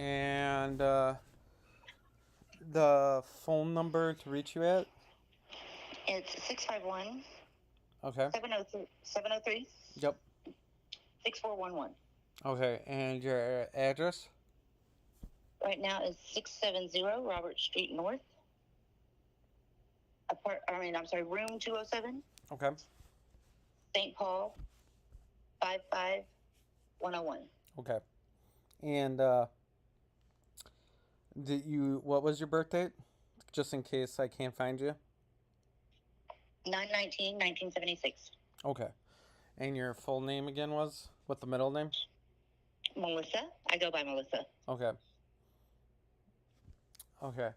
And the phone number to reach you at? It's 651 Okay. 703 Yep. 6411. Okay. And your address? Right now is 670 Robert Street North. Room 207, Okay. St. Paul, 55101. Okay. And what was your birth date? Just in case I can't find you. 9/19/1976. Okay. And your full name again was? What the middle name? Melissa. I go by Melissa. Okay. Okay.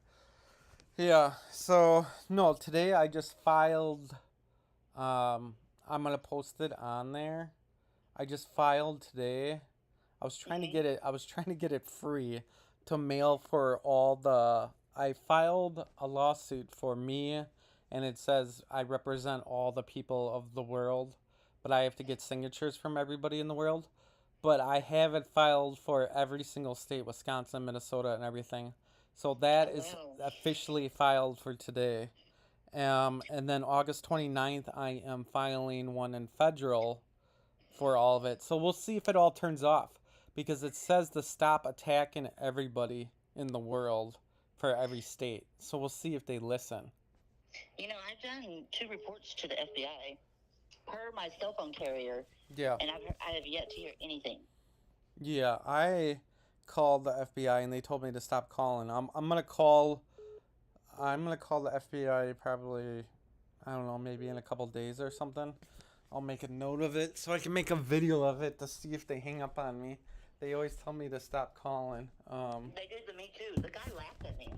Yeah. So no, today I just filed. I'm gonna post it on there. I just filed today. I was trying to get it. I was trying to get it free to mail for all the. I filed a lawsuit for me, and it says I represent all the people of the world, but I have to get signatures from everybody in the world. But I have it filed for every single state, Wisconsin, Minnesota, and everything. So that is Wow. officially filed for today. And then August 29th, I am filing one in federal for all of it. So we'll see if it all turns off because it says to stop attacking everybody in the world for every state. So we'll see if they listen. I've done 2 reports to the FBI per my cell phone carrier, Yeah. and I have yet to hear anything. Yeah, I called the FBI and they told me to stop calling. I'm gonna call. I'm gonna call the FBI probably. I don't know, maybe in a couple days or something. I'll make a note of it so I can make a video of it to see if they hang up on me. They always tell me to stop calling. They did to me too. The guy laughed at me.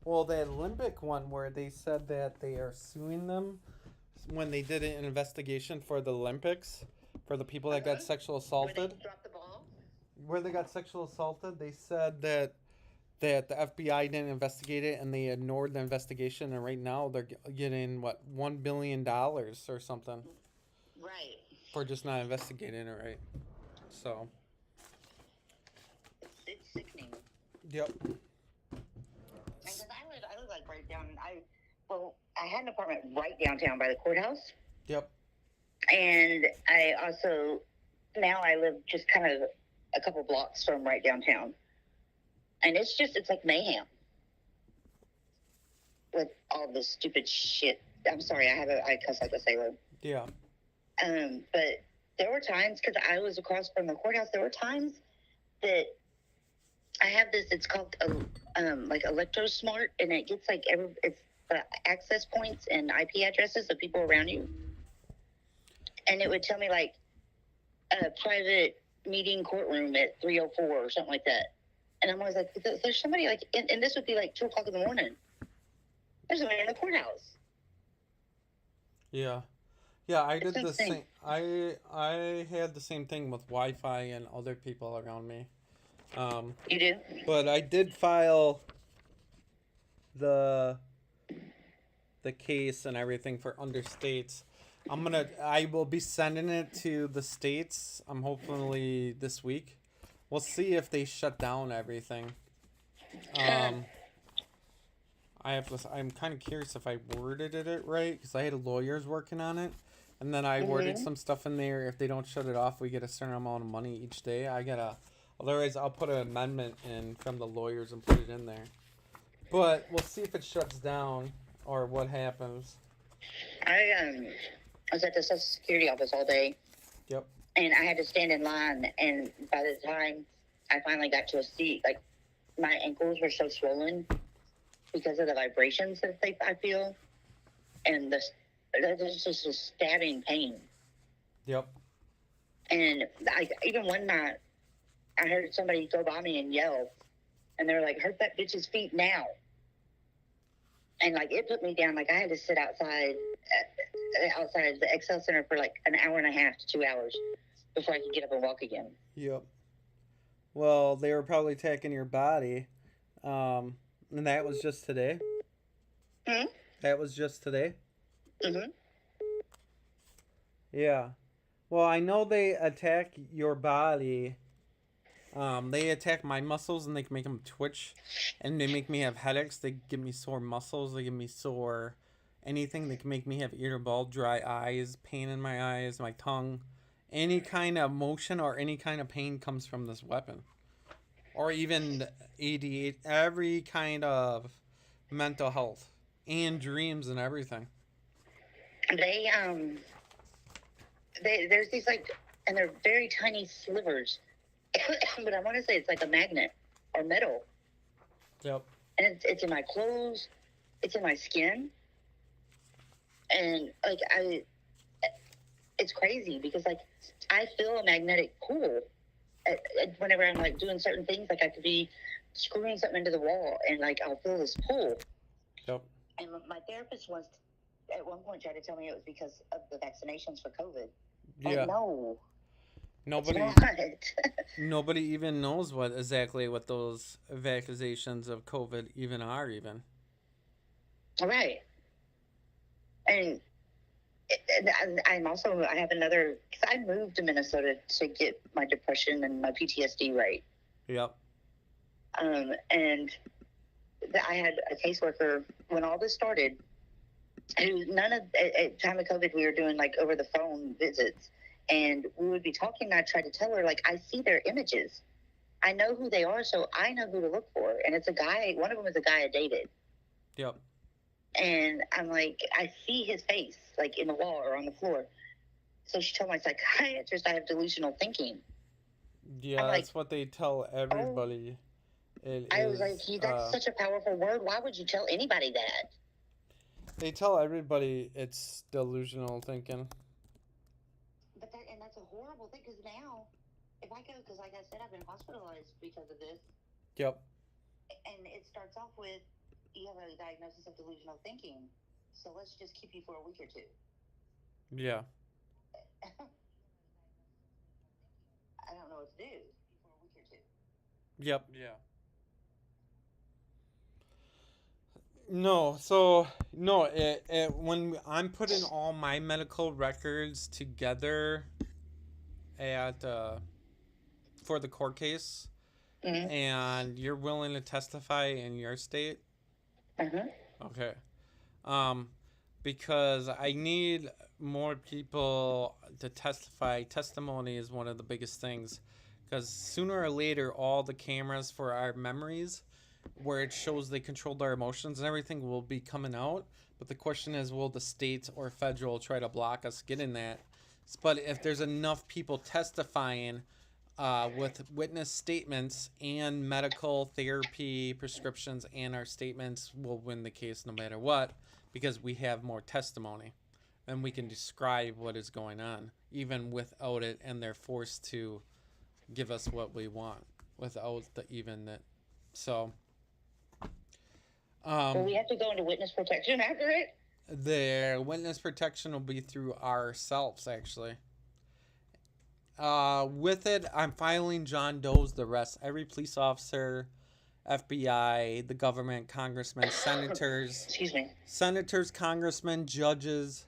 Well, that Olympic one where they said that they are suing them when they did an investigation for the Olympics for the people that got sexual Where they assaulted. dropped the ball. Where they got sexual assaulted, they said that the FBI didn't investigate it and they ignored the investigation, and right now they're getting what $1 billion or something Right. for just not investigating it right. So. It's sickening. Yep. Because I live like right down. I had an apartment right downtown by the courthouse. Yep. And I also now I live just kind of a couple blocks from right downtown, and it's like mayhem with all this stupid shit. I'm sorry, I cuss like a sailor. Yeah. But there were times because I was across from the courthouse. There were times that I have this. It's called like ElectroSmart, and it gets like it's the access points and IP addresses of people around you, and it would tell me like a private meeting courtroom at 3:04 or something like that. And I'm always like, there's somebody like, and this would be like 2:00 in the morning. There's somebody in the courthouse. Yeah. Yeah, I It's did the insane. same. I had the same thing with Wi-Fi and other people around me. You do? But I did file the the case and everything for understates. I will be sending it to the states. I'm hopefully this week. We'll see if they shut down everything. Um, I'm kind of curious if I worded it right because I had lawyers working on it, and then I worded some stuff in there. If they don't shut it off, we get a certain amount of money each day. Otherwise I'll put an amendment in from the lawyers and put it in there. But we'll see if it shuts down or what happens. I was at the Social Security office all day, Yep. and I had to stand in line. And by the time I finally got to a seat, like my ankles were so swollen because of the vibrations that I feel, and there's just a stabbing pain. Yep. And even one night, I heard somebody go by me and yell, and they were like, "Hurt that bitch's feet now!" And like it put me down. Like I had to sit outside the Excel Center for like an hour and a half to 2 hours before I could get up and walk again. Yep. Well, they were probably attacking your body. And that was just today? Hmm? That was just today? Mm-hmm. Yeah. Well, I know they attack your body They attack my muscles and they can make them twitch, and they make me have headaches. They give me sore muscles. They give me sore anything. They can make me have irritable, dry eyes, pain in my eyes, my tongue. Any kind of motion or any kind of pain comes from this weapon, or even ADHD, every kind of mental health and dreams and everything. They there's these like, and they're very tiny slivers, but I want to say it's like a magnet or metal, Yep. and it's in my clothes, it's in my skin, and like it's crazy because like I feel a magnetic pull whenever I'm like doing certain things. Like I could be screwing something into the wall, and like I'll feel this pull. Yep. And my therapist was at one point tried to tell me it was because of the vaccinations for COVID. Yeah. And no, Nobody. it's not. Nobody even knows what those vaccinations of COVID even are even. Right. And I'm also, I have another, because I moved to Minnesota to get my depression and my PTSD right. Yep. And I had a caseworker when all this started, who at time of COVID, we were doing like over the phone visits, and we would be talking, and I tried to tell her, like, I see their images. I know who they are, so I know who to look for. And it's a guy, one of them is a guy I dated. Yep. And I'm like, I see his face, like in the wall or on the floor. So she told my psychiatrist I have delusional thinking. Yeah, that's what they tell everybody. I was like, that's such a powerful word. Why would you tell anybody that? They tell everybody it's delusional thinking. And that's a horrible thing, because now, if I go, because like I said, I've been hospitalized because of this. Yep. And it starts off with, you have a diagnosis of delusional thinking, so let's just keep you for a week or two. Yeah. I don't know what to do for a week or two. Yep. Yeah. No, so no, when I'm putting all my medical records together at for the court case, and you're willing to testify in your state. Okay. Because I need more people to testify. Testimony is one of the biggest things, because sooner or later, all the cameras for our memories, where it shows they controlled our emotions and everything, will be coming out. But the question is, will the state or federal try to block us getting that? But if there's enough people testifying with witness statements and medical therapy prescriptions, and our statements will win the case no matter what, because we have more testimony and we can describe what is going on even without it, and they're forced to give us what we want without the even that. So well, we have to go into witness protection after it. The witness protection will be through ourselves, actually. With it, I'm filing John Doe's the rest. Every police officer, FBI, the government, congressmen, senators, senators, congressmen, judges,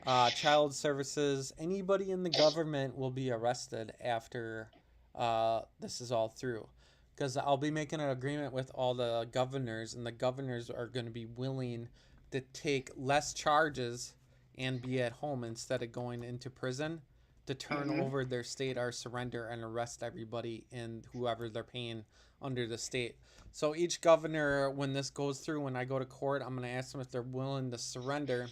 child services, anybody in the government will be arrested after this is all through. Because I'll be making an agreement with all the governors, and the governors are going to be willing to take less charges and be at home instead of going into prison, to turn over their state or surrender and arrest everybody and whoever they're paying under the state. So each governor, when this goes through, when I go to court, I'm going to ask them if they're willing to surrender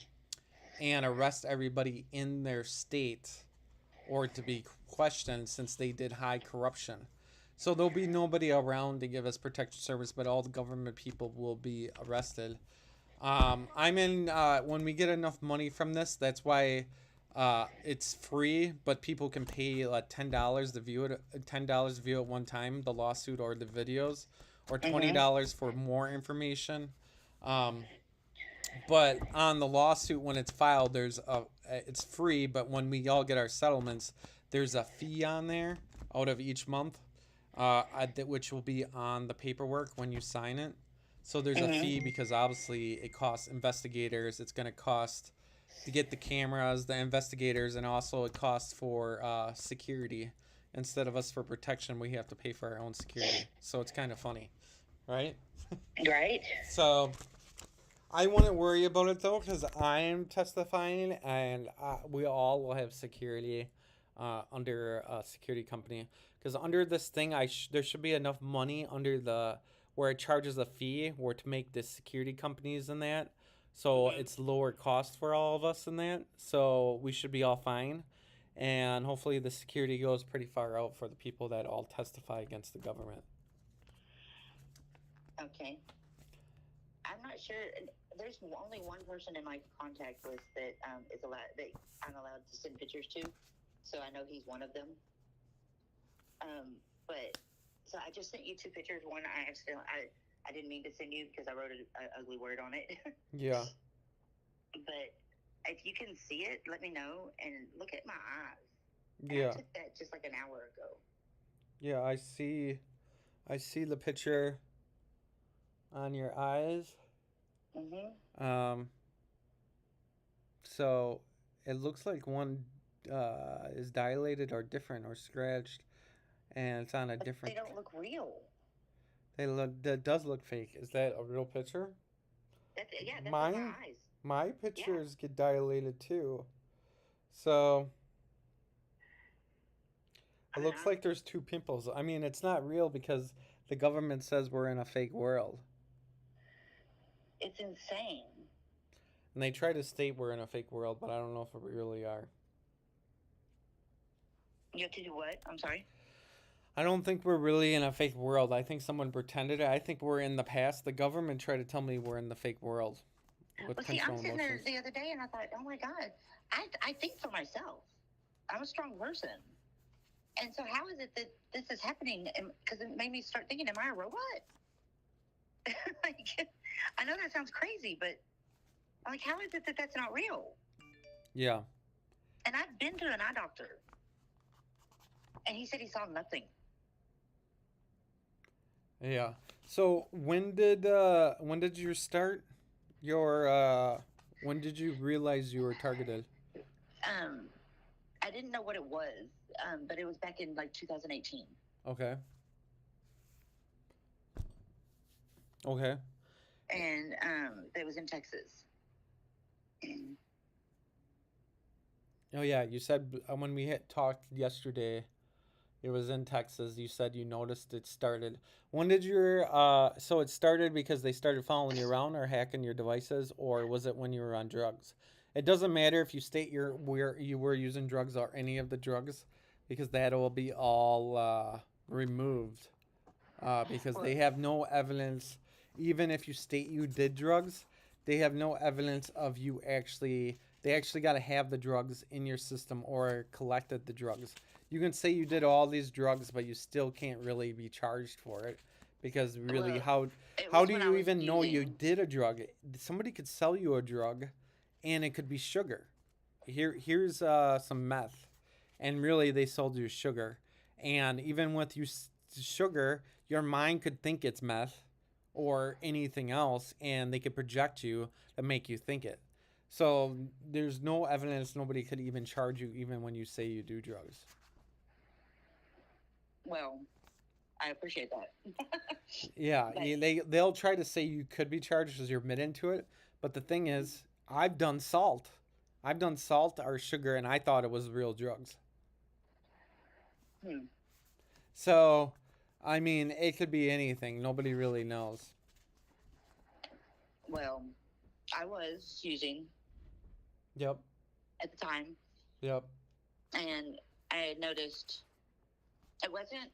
and arrest everybody in their state, or to be questioned, since they did high corruption. So there'll be nobody around to give us protection service, but all the government people will be arrested. I'm in, when we get enough money from this, that's why it's free, but people can pay like $10 to view it, $10 to view it one time, the lawsuit or the videos, or $20 for more information. But on the lawsuit, when it's filed, it's free, but when we all get our settlements, there's a fee on there out of each month, which will be on the paperwork when you sign it. So there's a fee, because obviously it costs investigators. It's going to cost to get the cameras, the investigators, and also it costs for security. instead of us for protection, we have to pay for our own security. So it's kind of funny, right? Right? So I wouldn't worry about it though, because I am testifying, and we all will have security under a security company. Because under this thing, there should be enough money under the where it charges a fee, where to make this security companies and that, so it's lower cost for all of us in that. So we should be all fine, and hopefully the security goes pretty far out for the people that all testify against the government. Okay. I'm not sure. There's only one person in my contact list that is allowed that I'm allowed to send pictures to, so I know he's one of them. But so I just sent you two pictures. One I didn't mean to send you because I wrote an ugly word on it. Yeah. But if you can see it, let me know, and look at my eyes. Yeah. I took that just like an hour ago. Yeah, I see the picture on your eyes. So it looks like one is dilated or different or scratched, and it's on a But different. they don't look real. That does look fake. Is that a real picture? That's my my eyes. My pictures get dilated too. So it looks like there's two pimples. I mean, it's not real because the government says we're in a fake world. It's insane. And they try to state we're in a fake world, but I don't know if we really are. You have to do what? I'm sorry? I don't think we're really in a fake world. I think someone pretended it. I think we're in the past. The government tried to tell me we're in the fake world. Well, see, I'm sitting there the other day and I thought, oh my God, I think for myself. I'm a strong person. And so how is it that this is happening? Because it made me start thinking, am I a robot? Like, I know that sounds crazy, but like, how is it that that's not real? Yeah. And I've been to an eye doctor, and he said he saw nothing. Yeah. So when did you start your when did you realize you were targeted? I didn't know what it was, but it was back in like 2018. Okay. Okay. And it was in Texas. Oh yeah, you said when we had talked yesterday, it was in Texas. You said you noticed it started. When did your so it started because they started following you around or hacking your devices, or was it when you were on drugs? It doesn't matter if you state where you were using drugs or any of the drugs, because that will be all removed because they have no evidence. Even if you state you did drugs, they have no evidence of you actually. They actually got to have the drugs in your system or collected the drugs. You can say you did all these drugs, but you still can't really be charged for it, because really, how do you even know you did a drug? Somebody could sell you a drug, and it could be sugar. Here's some meth, and really they sold you sugar. And even with you sugar, your mind could think it's meth or anything else, and they could project you to make you think it. So there's no evidence. Nobody could even charge you even when you say you do drugs. Well, I appreciate that. Yeah, they'll try to say you could be charged because you're admitting to it. But the thing is, I've done salt or sugar, and I thought it was real drugs. So, I mean, it could be anything. Nobody really knows. Well, I was using. Yep. At the time. Yep. And I had noticed it wasn't.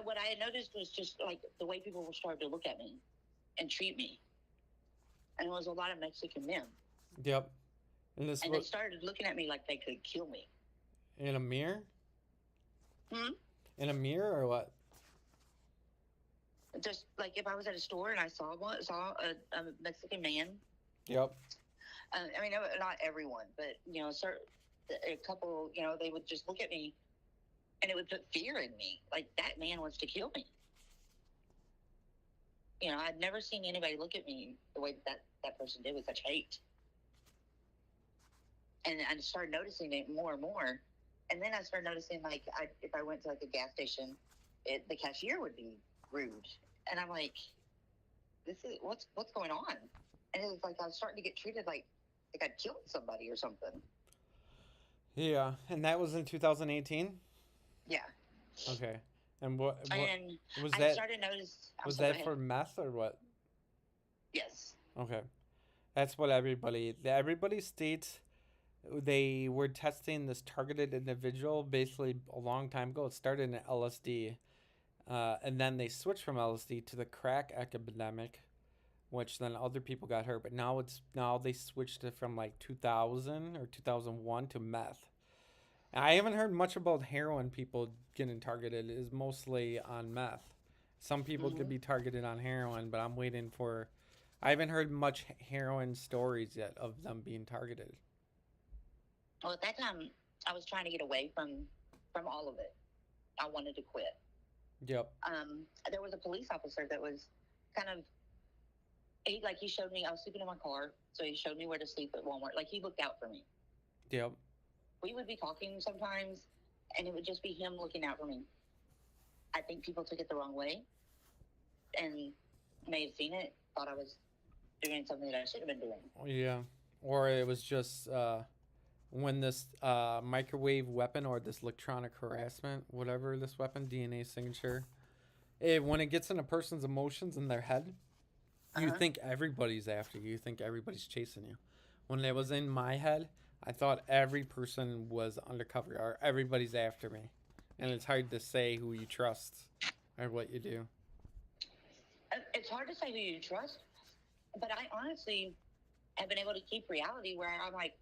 What I had noticed was just like the way people were starting to look at me and treat me, and it was a lot of Mexican men. Yep. And they started looking at me like they could kill me. In a mirror? In a mirror or what? Just like if I was at a store and I saw a Mexican man. Yep. I mean, not everyone, but a couple. They would just look at me, and it would put fear in me. Like, that man wants to kill me. I'd never seen anybody look at me the way that person did with such hate. And I started noticing it more and more. And then I started noticing, like, if I went to like a gas station, the cashier would be rude, and I'm like, this is what's going on? And it was like I was starting to get treated like I'd killed somebody or something. Yeah, and that was in 2018. Yeah. Okay, and what And was I that? started notice. I'm Was sorry. Go that ahead. for meth or what? Yes. Okay, that's what everybody states they were testing this targeted individual basically a long time ago. It started in LSD, and then they switched from LSD to the crack epidemic, which then other people got hurt. But now they switched it from like 2000 or 2001 to meth. And I haven't heard much about heroin people getting targeted. It is mostly on meth. Some people could Mm-hmm. be targeted on heroin, but I'm waiting for. I haven't heard much heroin stories yet of them being targeted. Well, at that time, I was trying to get away from all of it. I wanted to quit. Yep. There was a police officer that was kind of he showed me. I was sleeping in my car, so he showed me where to sleep at Walmart. Like he looked out for me. Yep. We would be talking sometimes, and it would just be him looking out for me. I think people took it the wrong way and may have seen it, thought I was doing something that I should have been doing. Yeah. Or it was just when this microwave weapon or this electronic harassment, whatever this weapon, DNA signature, when it gets in a person's emotions in their head, you think everybody's after you. You think everybody's chasing you. When it was in my head, I thought every person was undercover or everybody's after me. And it's hard to say who you trust or what you do. It's hard to say who you trust, but I honestly have been able to keep reality where I'm like,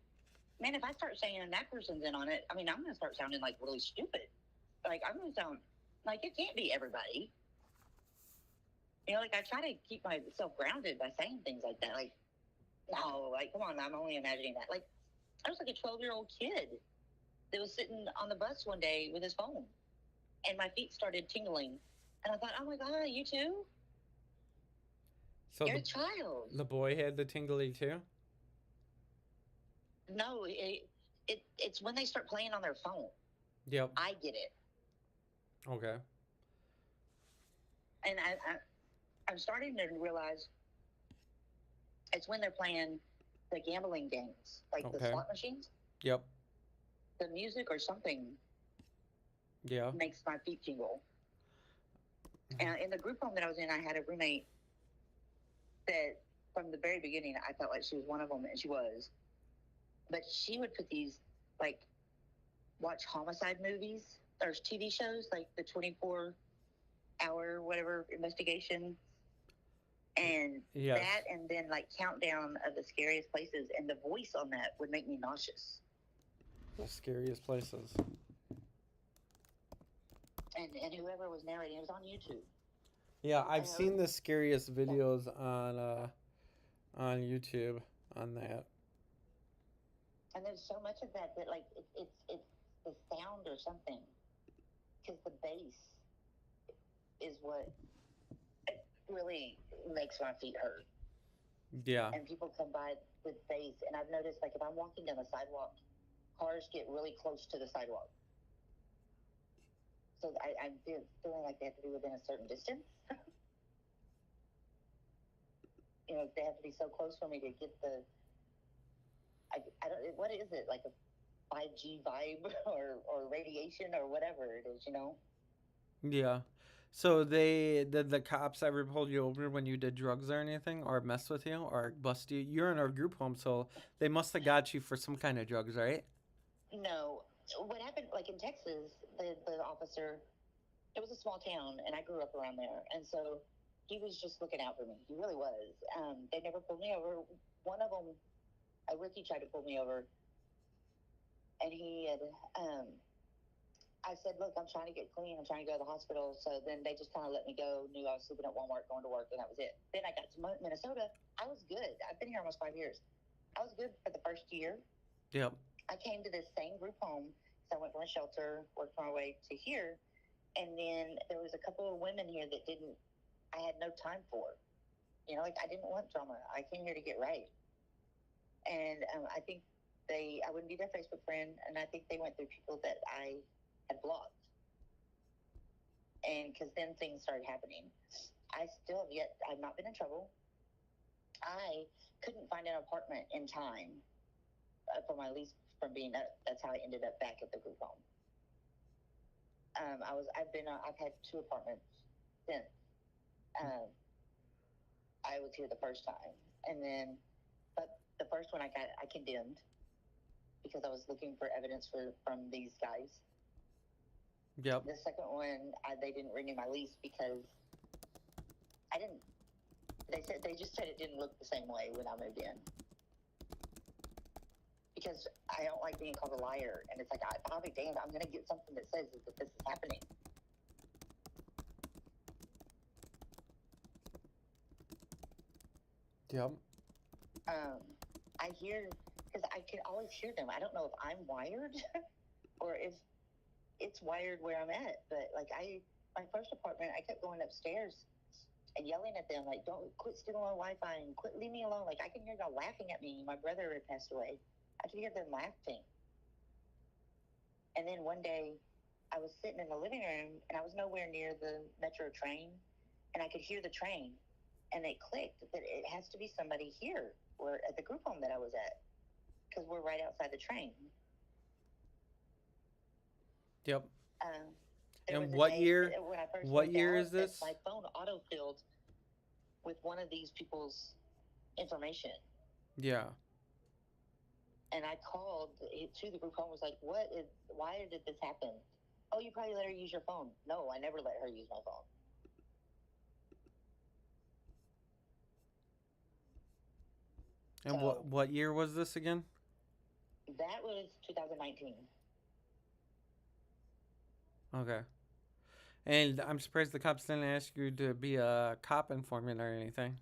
man, if I start saying that person's in on it, I mean, I'm going to start sounding like really stupid. Like, I'm going to sound like it can't be everybody. You know, like I try to keep myself grounded by saying things like that. Like, no, like, come on, I'm only imagining that. Like, I was like a 12-year-old kid that was sitting on the bus one day with his phone, and my feet started tingling. And I thought, oh my God, you too? So You're a child. the boy had the tingly too? No, it's when they start playing on their phone. Yep. I get it. Okay. And I'm starting to realize it's when they're playing the gambling games, like the slot machines. Yep. The music or something makes my feet tingle. And in the group home that I was in, I had a roommate that from the very beginning, I felt like she was one of them, and she was. But she would put these, like, watch homicide movies or TV shows, like the 24-hour whatever investigation. And that, and then like countdown of the scariest places, and the voice on that would make me nauseous. The scariest places. And whoever was narrating, it was on YouTube. Yeah, I've seen the scariest videos on YouTube on that. And there's so much of that like it's the sound or something, because the bass is what really makes my feet hurt. Yeah. And people come by with bass, and I've noticed, like, if I'm walking down the sidewalk, cars get really close to the sidewalk. So I'm feeling like they have to be within a certain distance. You know, they have to be so close for me to get the. I don't. What is it, like a 5G vibe or radiation or whatever it is? You know. Yeah. So did the cops ever pull you over when you did drugs or anything, or mess with you, or bust you? You're in our group home, so they must have got you for some kind of drugs, right? No. What happened, like in Texas, the officer, it was a small town, and I grew up around there, and so he was just looking out for me. He really was. They never pulled me over. One of them, Ricky, tried to pull me over, and he had. I said, look, I'm trying to get clean. I'm trying to go to the hospital. So then they just kind of let me go, knew I was sleeping at Walmart, going to work, and that was it. Then I got to Minnesota. I was good. I've been here almost 5 years. I was good for the first year. Yep. I came to this same group home. So I went from a shelter, worked my way to here. And then there was a couple of women here that I had no time for. You know, like I didn't want drama. I came here to get right. And I think I wouldn't be their Facebook friend, and I think they went through people that I had blocked. And because then things started happening. I've not been in trouble. I couldn't find an apartment in time for my lease from being up. That's how I ended up back at the group home. I've had 2 apartments since I was here the first time, but the first one I condemned because I was looking for evidence from these guys. Yep. The second one, they didn't renew my lease because I didn't. They just said it didn't look the same way when I moved in. Because I don't like being called a liar, and it's like I'll be damned. I'm going to get something that says that this is happening. Yep. I hear, because I can always hear them. I don't know if I'm wired or if it's wired where I'm at. But like my first apartment, I kept going upstairs and yelling at them, like, don't quit stealing my Wi-Fi and quit, leave me alone. Like, I can hear them laughing at me. My brother had passed away. I could hear them laughing. And then one day I was sitting in the living room and I was nowhere near the metro train, and I could hear the train, and it clicked that it has to be somebody here or at the group home that I was at, because we're right outside the train. Yep. And what year? When I first What moved year out, is this? My phone autofilled with one of these people's information. Yeah. And I called to the group home, was like, why did this happen? Oh, you probably let her use your phone. No, I never let her use my phone. And So, what year was this again? That was 2019. Okay. And I'm surprised the cops didn't ask you to be a cop informant or anything.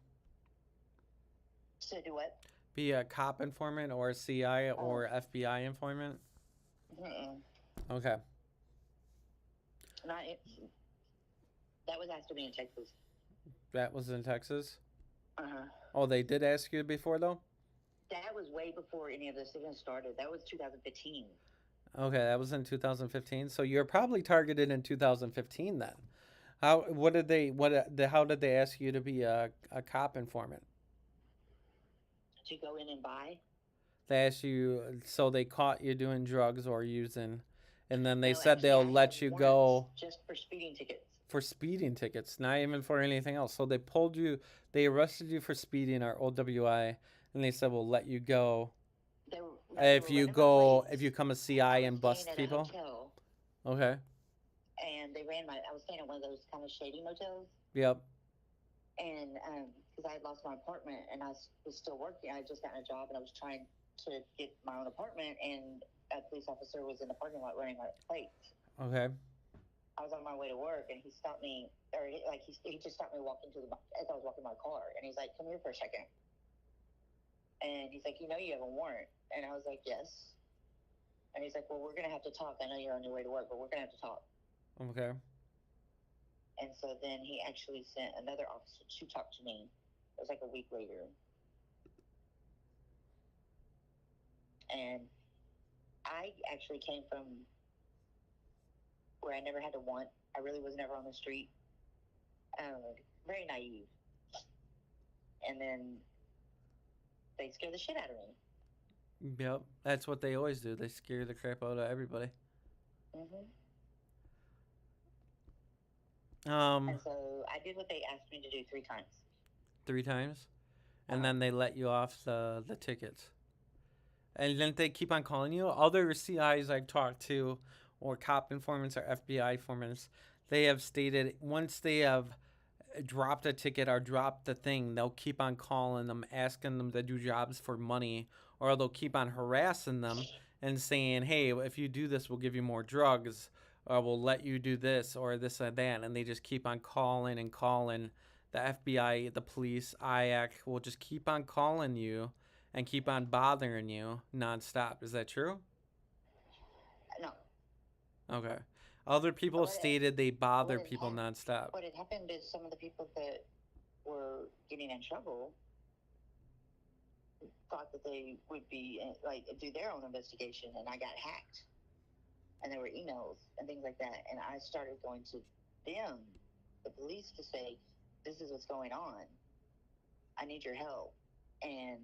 To do what? Be a cop informant or a CI or FBI informant? Mm-mm. Okay. That was asked of me in Texas. That was in Texas? Uh-huh. Oh, they did ask you before, though? That was way before any of this even started. That was 2015. Okay, that was in 2015. So you're probably targeted in 2015 then. How did they ask you to be a cop informant? To go in and buy? They asked you, so they caught you doing drugs or using, and then they No, said actually, they'll I let had you warrants go just for speeding tickets. for speeding tickets, not even for anything else. So they arrested you for speeding or OWI, and they said we'll let you go if you come a CI and bust people. Hotel, okay. And I was staying at one of those kind of shady motels. Yep. And because I had lost my apartment and I was still working, I had just gotten a job and I was trying to get my own apartment, and a police officer was in the parking lot running my plates. Okay. I was on my way to work and he stopped me, or he just stopped me as I was walking my car, and he's like, come here for a second. And he's like, you know you have a warrant. And I was like, yes. And he's like, well, we're going to have to talk. I know you're on your way to work, but we're going to have to talk. Okay. And so then he actually sent another officer to talk to me. It was like a week later. And I actually came from where I never had to want. I really was never on the street. Very naive. And then they scare the shit out of me. Yep. That's what they always do. They scare the crap out of everybody. Mm-hmm. And so I did what they asked me to do 3 times. 3 times? And then they let you off the tickets. And didn't they keep on calling you? Other CIs I've talked to, or cop informants or FBI informants, they have stated once they have dropped a ticket or dropped the thing, they'll keep on calling them, asking them to do jobs for money, or they'll keep on harassing them and saying, hey, if you do this, we'll give you more drugs, or we'll let you do this or this or that. And they just keep on calling and calling. The FBI, the police, IAC will just keep on calling you and keep on bothering you nonstop. Is that true? No. Okay. Other people stated they bother people nonstop. What had happened is some of the people that were getting in trouble, thought that they would be like do their own investigation, and I got hacked, and there were emails and things like that, and I started going to them, the police, to say, "This is what's going on. I need your help," and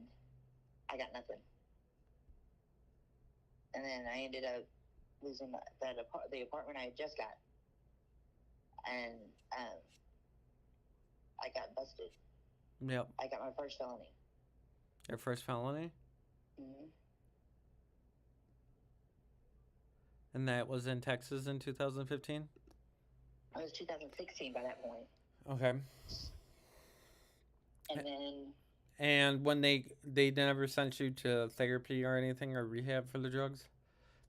I got nothing. And then I ended up losing the apartment I had just got, and I got busted. Yep. I got my first felony. Your first felony? Mm-hmm. And that was in Texas in 2015? It was 2016 by that point. Okay. And then... And when they never sent you to therapy or anything or rehab for the drugs?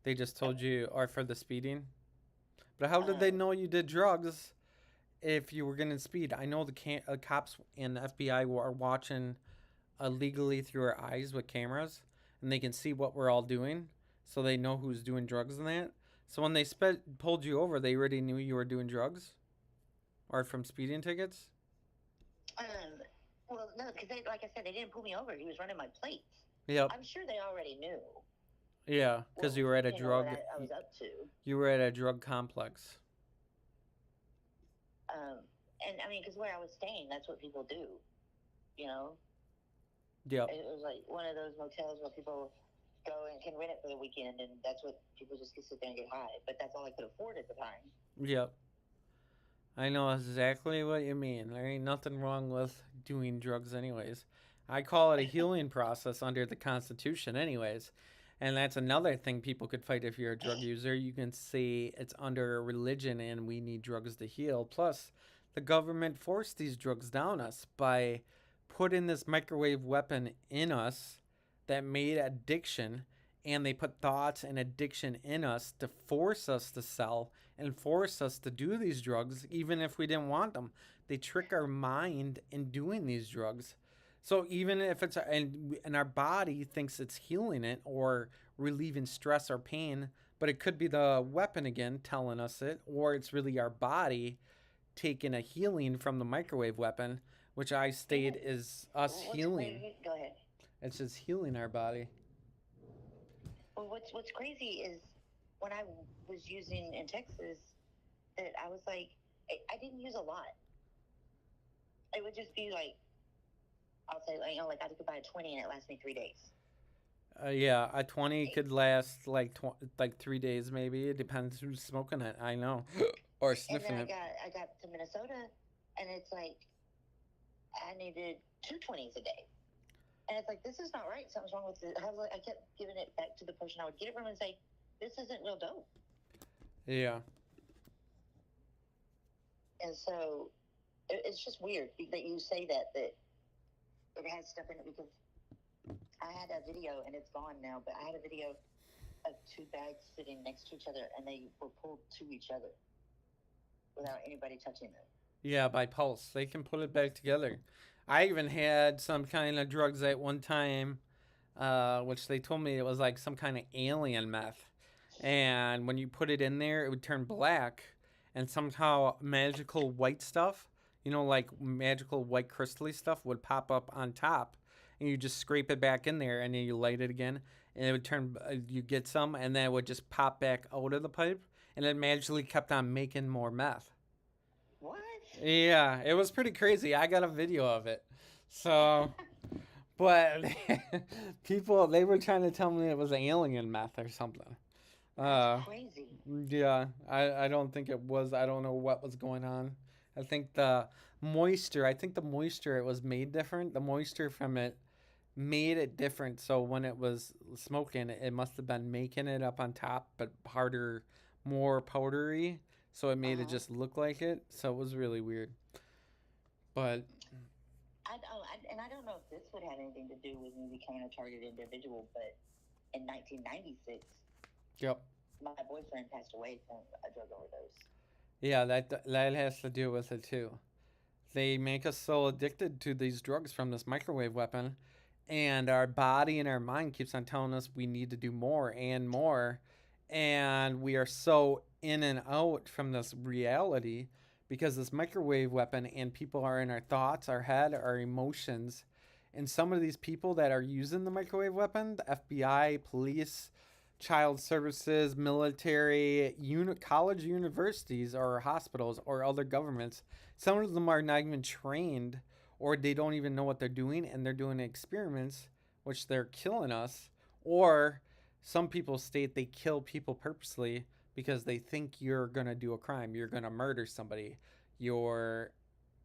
They just told you, or for the speeding? But how did they know you did drugs if you were getting speed? I know the cops and the FBI were watching illegally through our eyes with cameras, and they can see what we're all doing, so they know who's doing drugs and that. So when they pulled you over, they already knew you were doing drugs? Or from speeding tickets? Well, no, because like I said, they didn't pull me over. He was running my plates. Yep. I'm sure they already knew. Yeah, because you were at a drug... What I was up to. You were at a drug complex. And I mean, because where I was staying, that's what people do, you know? Yep. It was like one of those motels where people go and can rent it for the weekend, and that's what people just can sit there and get high. But that's all I could afford at the time. Yep. I know exactly what you mean. There ain't nothing wrong with doing drugs anyways. I call it a healing process under the Constitution anyways. And that's another thing people could fight if you're a drug user. You can say it's under religion and we need drugs to heal. Plus, the government forced these drugs down us by putting this microwave weapon in us that made addiction, and they put thoughts and addiction in us to force us to sell and force us to do these drugs even if we didn't want them. They trick our mind in doing these drugs. So even if it's and our body thinks it's healing it or relieving stress or pain, but it could be the weapon again telling us it, or it's really our body taking a healing from the microwave weapon, which I state is us healing. Go ahead. It's just healing our body. Well, what's crazy is when I was using in Texas, that I was like, I didn't use a lot. It would just be like, I'll say, like, like I could buy a 20 and it lasts me 3 days. Yeah, a 20 could last like 3 days maybe. It depends who's smoking it. I know, or sniffing and then it. I got to Minnesota, and it's like I needed 2 20s a day, and it's like, this is not right. Something's wrong with it. I kept giving it back to the person I would get it from and say, this isn't real dope. Yeah. And so it's just weird that you say that it has stuff in it, because I had a video, and it's gone now, but I had a video of 2 bags sitting next to each other, and they were pulled to each other without anybody touching them. Yeah, by pulse. They can put it back together. I even had some kind of drugs at one time, which they told me it was like some kind of alien meth. And when you put it in there, it would turn black, and somehow magical white stuff, like magical white crystally stuff would pop up on top, and you just scrape it back in there, and then you light it again, and it would turn, you get some, and then it would just pop back out of the pipe, and it magically kept on making more meth. What? Yeah, it was pretty crazy. I got a video of it. So, but people, they were trying to tell me it was alien meth or something. That's crazy. Yeah, I don't think it was. I don't know what was going on. I think the moisture it was made different. The moisture from it made it different. So when it was smoking, it must have been making it up on top, but harder, more powdery. So it made it just look like it. So it was really weird. But I don't know if this would have anything to do with me becoming a targeted individual, but in 1996, yep, my boyfriend passed away from a drug overdose. Yeah, that has to do with it too. They make us so addicted to these drugs from this microwave weapon, and our body and our mind keeps on telling us we need to do more and more, and we are so in and out from this reality because this microwave weapon and people are in our thoughts, our head, our emotions, And some of these people that are using the microwave weapon, the FBI, police, child services, military, college universities, or hospitals, or other governments, some of them are not even trained, or they don't even know what they're doing, and they're doing experiments, which they're killing us. Or some people state they kill people purposely because they think you're going to do a crime. You're going to murder somebody. You're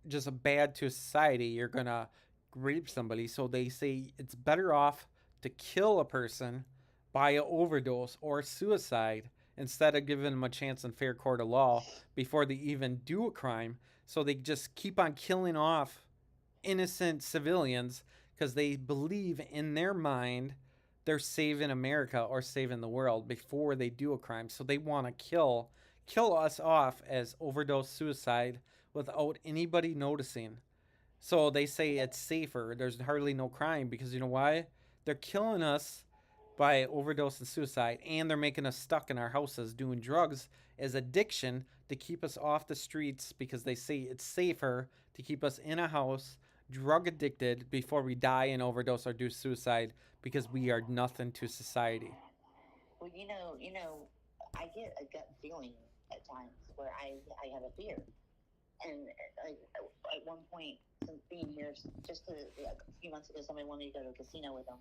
just bad to society. You're going to rape somebody. So they say it's better off to kill a person by an overdose or suicide instead of giving them a chance in fair court of law before they even do a crime. So they just keep on killing off innocent civilians because they believe in their mind they're saving America or saving the world before they do a crime. So they want to kill us off as overdose suicide without anybody noticing. So they say it's safer. There's hardly no crime because you know why? They're killing us by overdose and suicide, and they're making us stuck in our houses doing drugs as addiction to keep us off the streets because they say it's safer to keep us in a house drug addicted before we die and overdose or do suicide because we are nothing to society. Well, I get a gut feeling at times where I have a fear. And like at one point, since being here, a few months ago, somebody wanted me to go to a casino with them.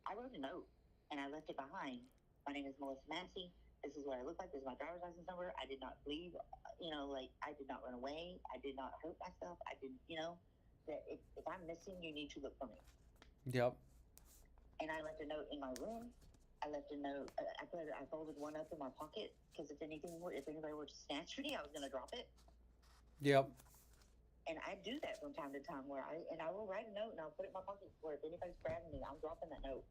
I wrote a note and I left it behind. My name is Melissa Massey. This is what I look like. This is my driver's license number. I did not leave. I did not run away. I did not hurt myself. I didn't, that if I'm missing, you need to look for me. Yep. And I left a note in my room. I left a note. I folded one up in my pocket because if anybody were to snatch me, I was going to drop it. Yep. And I do that from time to time where I will write a note and I'll put it in my pocket where if anybody's grabbing me, I'm dropping that note.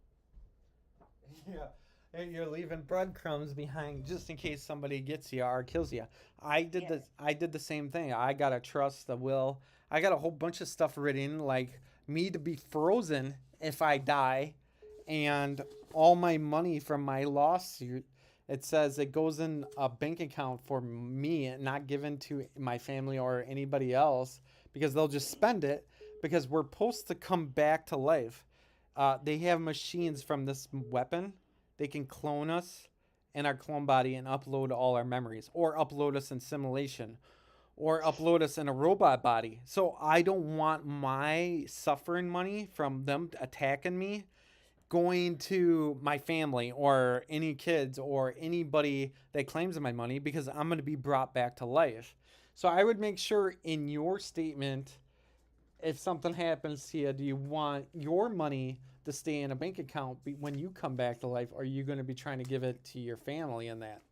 Yeah. You're leaving breadcrumbs behind just in case somebody gets you or kills you. I did the same thing. I got a trust, a will. I got a whole bunch of stuff written like me to be frozen if I die, and all my money from my lawsuit. It says it goes in a bank account for me, not given to my family or anybody else because they'll just spend it because we're supposed to come back to life. They have machines from this weapon. They can clone us in our clone body and upload all our memories, or upload us in simulation, or upload us in a robot body. So I don't want my suffering money from them attacking me going to my family or any kids or anybody that claims my money because I'm going to be brought back to life. So I would make sure in your statement, if something happens to you, do you want your money to stay in a bank account when you come back to life, or are you going to be trying to give it to your family in that?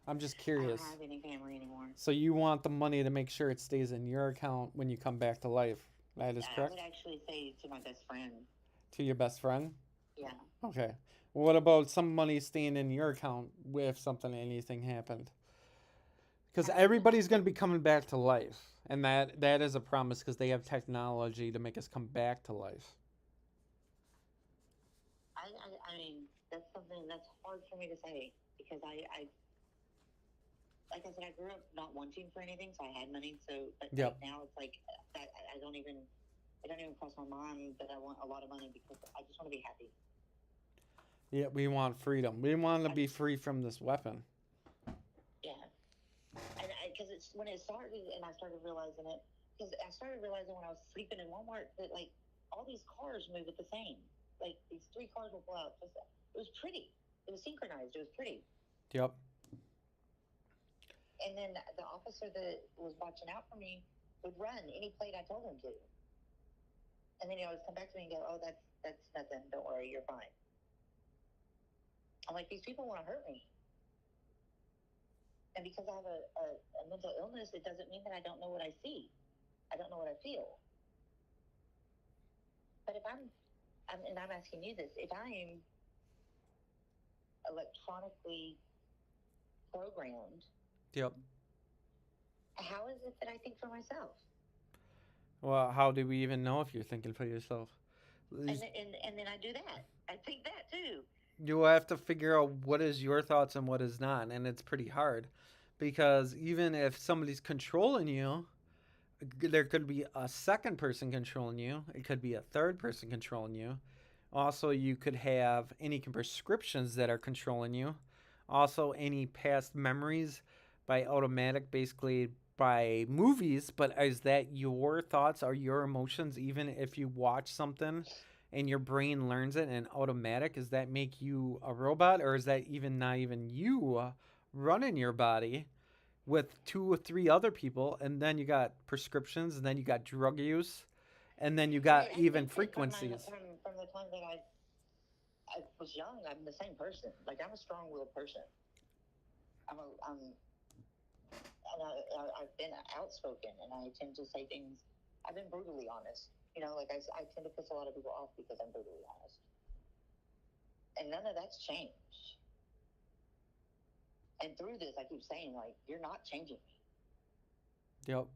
I'm just curious. I don't have any family anymore. So you want the money to make sure it stays in your account when you come back to life. That is correct? I would actually say to my best friend. To your best friend? Yeah. Okay. What about some money staying in your account if anything happened? Because everybody's going to be coming back to life. And that is a promise because they have technology to make us come back to life. I mean, that's something that's hard for me to say because like I said, I grew up not wanting for anything, so I had money. So, but Yep. Now it's like that. It don't even cross my mind that I want a lot of money because I just want to be happy. Yeah, we want freedom. We want to be free from this weapon. Yeah, and because it's when it started, and I started realizing it because I started realizing when I was sleeping in Walmart that like all these cars move at the same. Like these 3 cars will pull out. It was pretty. It was synchronized. It was pretty. Yep. And then the officer that was watching out for me would run any plate I told him to. And then he always come back to me and go, "Oh, that's nothing. Don't worry, you're fine." I'm like, these people want to hurt me. And because I have a mental illness, it doesn't mean that I don't know what I see. I don't know what I feel. But if I'm asking you this, if I am electronically programmed, Yep. how is it that I think for myself? Well, how do we even know if you're thinking for yourself? And then I do that. I think that too. You have to figure out what is your thoughts and what is not, and it's pretty hard because even if somebody's controlling you, there could be a second person controlling you. It could be a third person controlling you. Also, you could have any prescriptions that are controlling you. Also, any past memories by automatic, basically by movies. But is that your thoughts or your emotions? Even if you watch something and your brain learns it and automatic, does that make you a robot, or is that even not even you running your body with two or three other people? And then you got prescriptions, and then you got drug use, and then you I got mean, I even think that frequencies. from the time that I was young, I'm the same person. Like I'm a strong-willed person. I'm and I've been outspoken, and I tend to say things. I've been brutally honest. You know, like I tend to piss a lot of people off because I'm brutally honest, and none of that's changed. And through this, I keep saying, like, you're not changing me. Yep.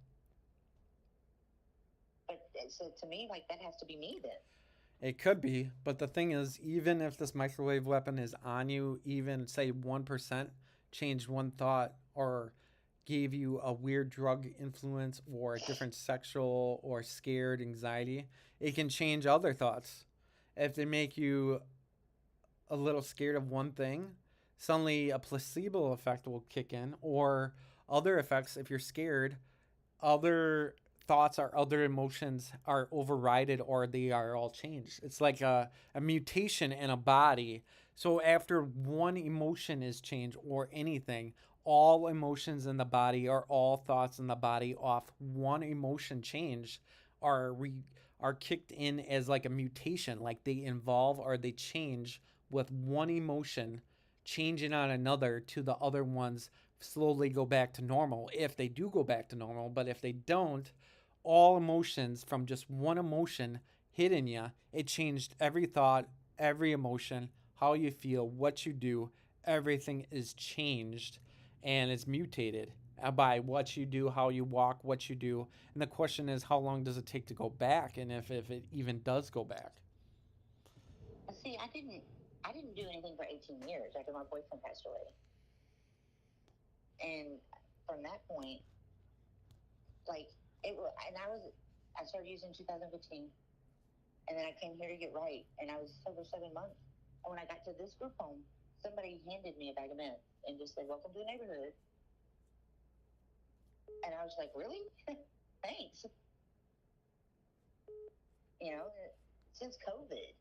But so to me, like, that has to be me then. It could be, but the thing is, even if this microwave weapon is on you, even say 1% changed one thought or gave you a weird drug influence or a different sexual or scared anxiety, it can change other thoughts. If they make you a little scared of one thing, suddenly a placebo effect will kick in, or other effects. If you're scared, other thoughts or other emotions are overridden, or they are all changed. It's like a mutation in a body. So after one emotion is changed or anything, all emotions in the body or all thoughts in the body off one emotion change are are kicked in as like a mutation, like they evolve or they change with one emotion changing on another to the other ones slowly go back to normal if they do go back to normal. But if they don't, all emotions from just one emotion hitting you, it changed every thought, every emotion, how you feel, what you do, everything is changed and it's mutated by what you do, how you walk, what you do. And the question is, how long does it take to go back? And if it even does go back. See, I didn't do anything for 18 years after my boyfriend passed away, and from that point, like it was, and I started using 2015, and then I came here to get right, and I was sober 7 months. And when I got to this group home, somebody handed me a bag of meth and just said, "Welcome to the neighborhood." And I was like, "Really? Thanks." You know, since COVID,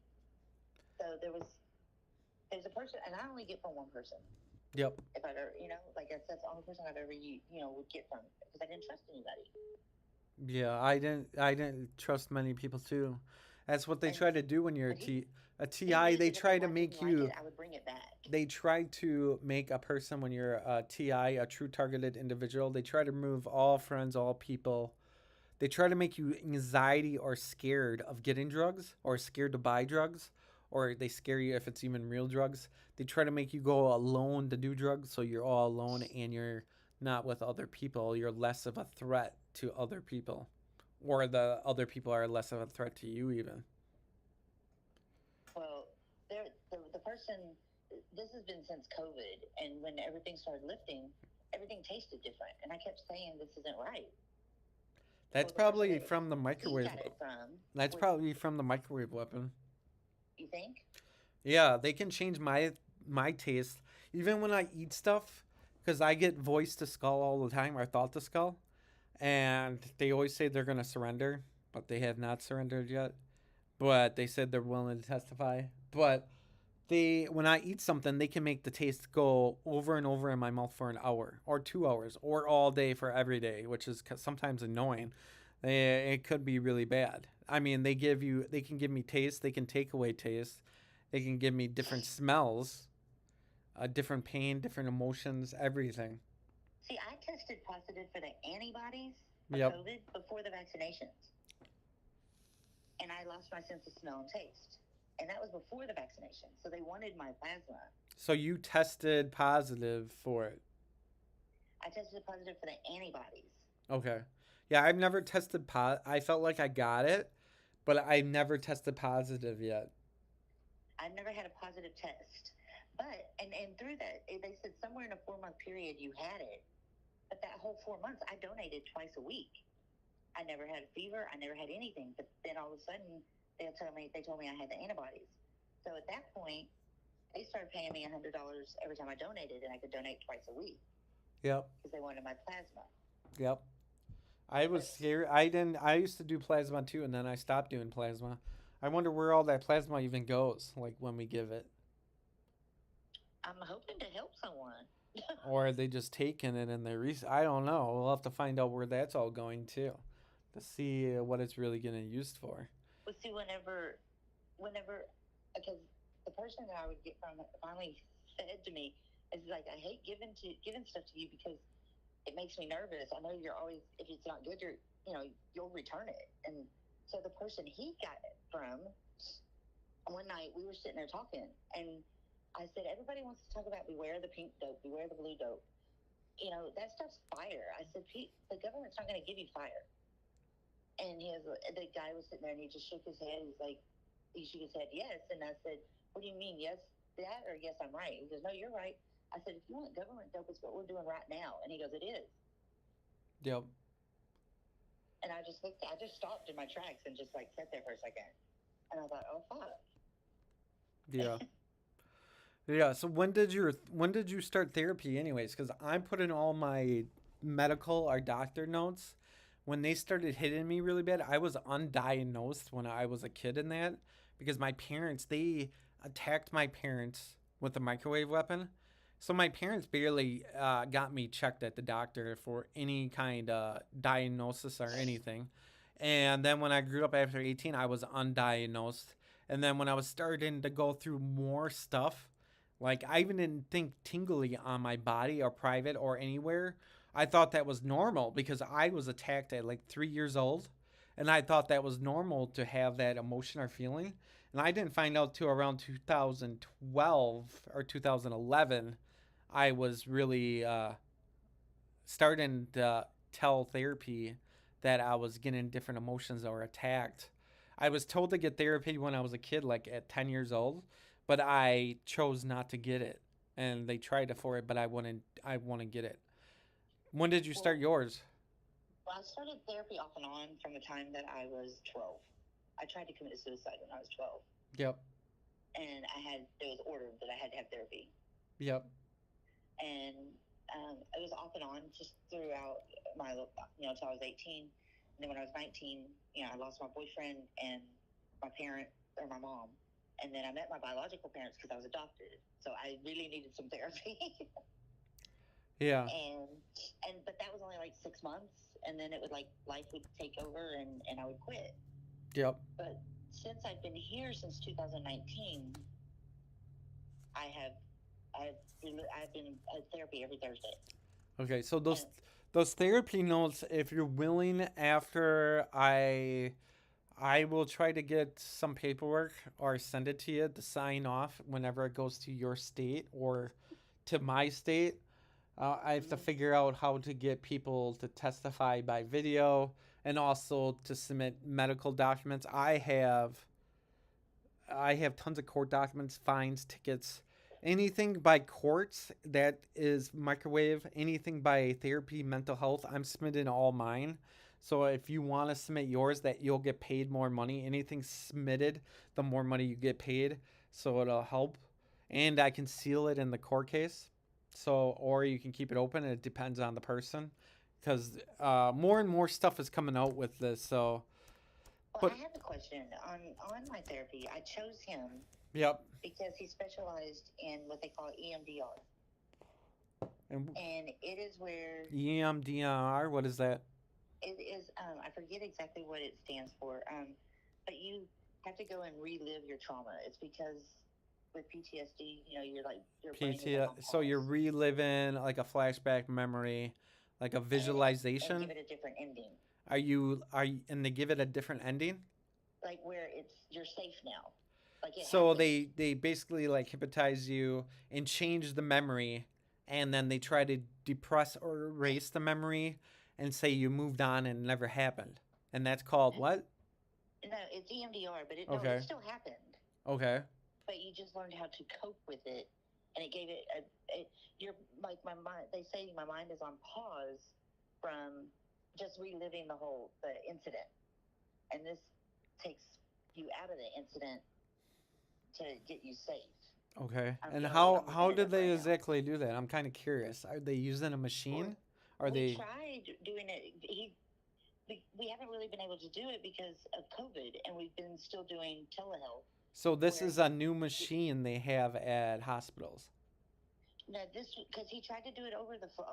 so there's a person, and I only get from one person. Yep. If I've ever, like that's the only person I've ever, would get from because I didn't trust anybody. Yeah, I didn't trust many people too. That's what they And try to do when you're but he a he TI. did They it, but then try if to I didn't make like it, you I would bring it back. they try to make a person when you're a TI, a true targeted individual, they try to remove all friends, all people. They try to make you anxiety or scared of getting drugs or scared to buy drugs, or they scare you if it's even real drugs. They try to make you go alone to do drugs so you're all alone and you're not with other people. You're less of a threat to other people, or the other people are less of a threat to you even. Well, the person. This has been since COVID, and when everything started lifting, everything tasted different, and I kept saying this isn't right. That's Well, the person probably that from the he microwave. got it from That's was, probably from the microwave weapon. you think? Yeah, they can change my taste even when I eat stuff because I get voice to skull all the time or thought to skull, and they always say they're gonna surrender, but they have not surrendered yet. But they said they're willing to testify. But they when I eat something, they can make the taste go over and over in my mouth for an hour or 2 hours or all day for every day, which is sometimes annoying. It could be really bad. I mean, they can give me taste, they can take away taste, they can give me different smells, different pain, different emotions, everything. See, I tested positive for the antibodies for Yep. COVID before the vaccinations, and I lost my sense of smell and taste. And that was before the vaccination. So they wanted my plasma. So you tested positive for it. I tested positive for the antibodies. Okay. Yeah, I've never tested I felt like I got it, but I never tested positive yet. I've never had a positive test. But, and through that, they said somewhere in a 4 month period you had it. But that whole 4 months, I donated twice a week. I never had a fever. I never had anything. But then all of a sudden, they told me I had the antibodies. So at that point, they started paying me $100 every time I donated, and I could donate twice a week Yep. because they wanted my plasma. Yep. I was scared. I didn't. I used to do plasma too, and then I stopped doing plasma. I wonder where all that plasma even goes, like when we give it, I'm hoping to help someone. or are they just taking it and they're I don't know. We'll have to find out where that's all going to see what it's really getting used for. But see, whenever, because the person that I would get from finally said to me, "Is like, I hate giving stuff to you because it makes me nervous. I know you're always, if it's not good, you'll return it." And so the person he got it from, one night we were sitting there talking, and I said, "Everybody wants to talk about beware the pink dope, beware the blue dope. That stuff's fire." I said, "The government's not going to give you fire." And the guy was sitting there and he just shook his head. He shook his head, yes. And I said, "What do you mean, yes, that, or yes, I'm right?" He goes, "No, you're right." I said, "If you want government dope, it's what we're doing right now." And he goes, "It is." Yep. And I just stopped in my tracks and just like sat there for a second. And I thought, oh, fuck. Yeah. Yeah. So when did you start therapy, anyways? Because I'm putting all my medical or doctor notes. When they started hitting me really bad, I was undiagnosed when I was a kid in that because my parents, they attacked my parents with a microwave weapon. So my parents barely got me checked at the doctor for any kind of diagnosis or anything. And then when I grew up after 18, I was undiagnosed. And then when I was starting to go through more stuff, like I even didn't think tingly on my body or private or anywhere. I thought that was normal because I was attacked at like 3 years old. And I thought that was normal to have that emotion or feeling. And I didn't find out till around 2012 or 2011 I was really starting to tell therapy that I was getting different emotions or attacked. I was told to get therapy when I was a kid, like at 10 years old, but I chose not to get it. And they tried it for it, but I wouldn't. I want to get it. When did you start yours? Well, I started therapy off and on from the time that I was 12. I tried to commit suicide when I was 12. Yep. And it was ordered that I had to have therapy. Yep. And it was off and on just throughout until I was 18. And then when I was 19, I lost my boyfriend and my mom. And then I met my biological parents because I was adopted. So I really needed some therapy. Yeah. But that was only like 6 months. And then it would life would take over and I would quit. Yep. But since I've been here since 2019, I've been at therapy every Thursday. Okay, so those therapy notes, if you're willing, after I will try to get some paperwork or send it to you to sign off whenever it goes to your state or to my state. I have to figure out how to get people to testify by video and also to submit medical documents. I have tons of court documents, fines, tickets, anything by courts that is microwave, anything by therapy, mental health. I'm submitting all mine. So if you want to submit yours, that you'll get paid more money. Anything submitted, the more money you get paid. So it'll help, and I can seal it in the court case. So or you can keep it open. It depends on the person, because more and more stuff is coming out with this. So. Well, I have a question on my therapy. I chose him. Yep. Because he specialized in what they call EMDR. And it is where EMDR. What is that? It is. I forget exactly what it stands for. But you have to go and relive your trauma. It's because with PTSD, you're like your brain is like on pause. So you're reliving like a flashback memory, like a visualization. And give it a different ending. And they give it a different ending? Like where you're safe now. Like so they basically like hypnotize you and change the memory, and then they try to depress or erase the memory and say you moved on and it never happened. And that's called what? No, it's EMDR, but it still happened. Okay. But you just learned how to cope with it, and it gave it you're like my mind. They say my mind is on pause from just reliving the incident, and this takes you out of the incident to get you safe. Okay. I'm And looking how at did it they right now. exactly do that? I'm kind of curious. Are they using a machine? Are We they? tried doing it. We haven't really been able to do it because of COVID, and we've been still doing telehealth. So this is a new machine they have at hospitals. No, this because he tried to do it over the phone.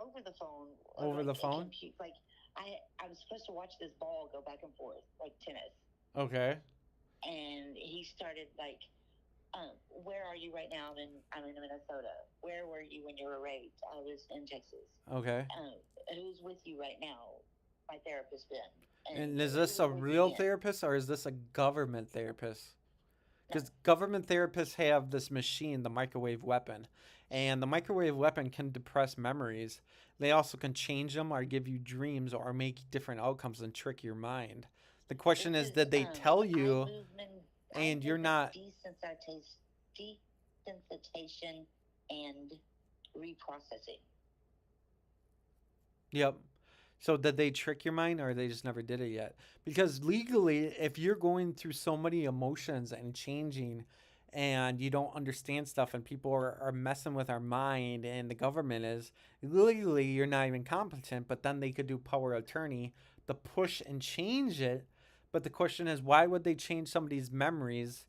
Over the phone? Like I was supposed to watch this ball go back and forth like tennis, Okay. and he started like, where are you right now? I'm in Minnesota. Where were you when you were raped? I was in Texas. Okay. Who's with you right now? My therapist Ben. And is this a real therapist or is this a government therapist? Because No. government therapists have this machine, the microwave weapon, and the microwave weapon can depress memories. They also can change them or give you dreams or make different outcomes and trick your mind. The question is, did they tell you and you're not desensitization and reprocessing? Yep. So did they trick your mind or they just never did it yet? Because legally, if you're going through so many emotions and changing and you don't understand stuff and people are messing with our mind and the government is, legally you're not even competent, but then they could do power of attorney to push and change it. But the question is, why would they change somebody's memories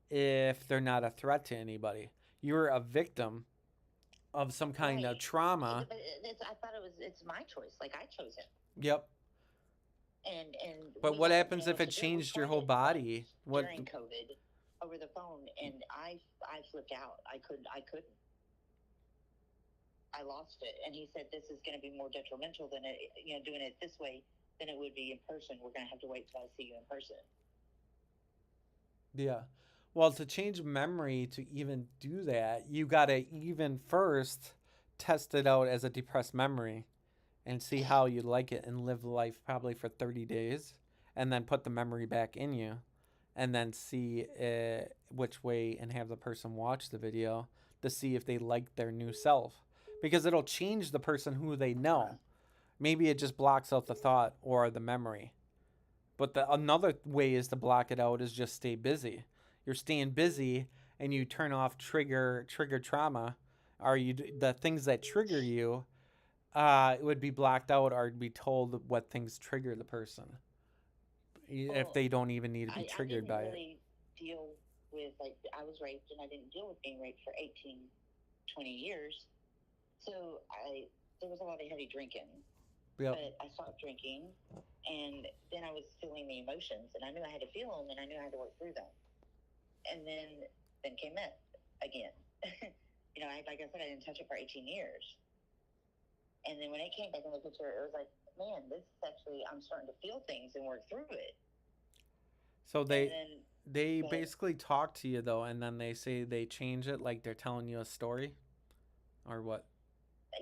if they're not a threat to anybody? You're a victim of some kind of trauma. But I thought it's my choice. Like I chose it. Yep. But what happens if it changed your whole body? During COVID, over the phone, and I flipped out. I couldn't. I lost it, and he said this is going to be more detrimental than doing it this way than it would be in person. We're going to have to wait till I see you in person. Yeah. Well, to change memory to even do that, you got to even first test it out as a depressed memory and see how you like it and live life probably for 30 days and then put the memory back in you and then see which way and have the person watch the video to see if they like their new self because it'll change the person who they know. Maybe it just blocks out the thought or the memory. But another way is to block it out is just stay busy. You're staying busy and you turn off trigger trauma or the things that trigger you it would be blocked out or be told what things trigger the person if they don't even need to be triggered by it. I didn't really deal with, like, I was raped and I didn't deal with being raped for 18, 20 years. So there was a lot of heavy drinking. Yep. But I stopped drinking, and then I was feeling the emotions, and I knew I had to feel them, and I knew I had to work through them. And then came meth again. Like I said, I didn't touch it for 18 years. And then when it came back in the picture, it was like, man, this is actually, I'm starting to feel things and work through it. So they basically talk to you, though, and then they say they change it like they're telling you a story? Or what?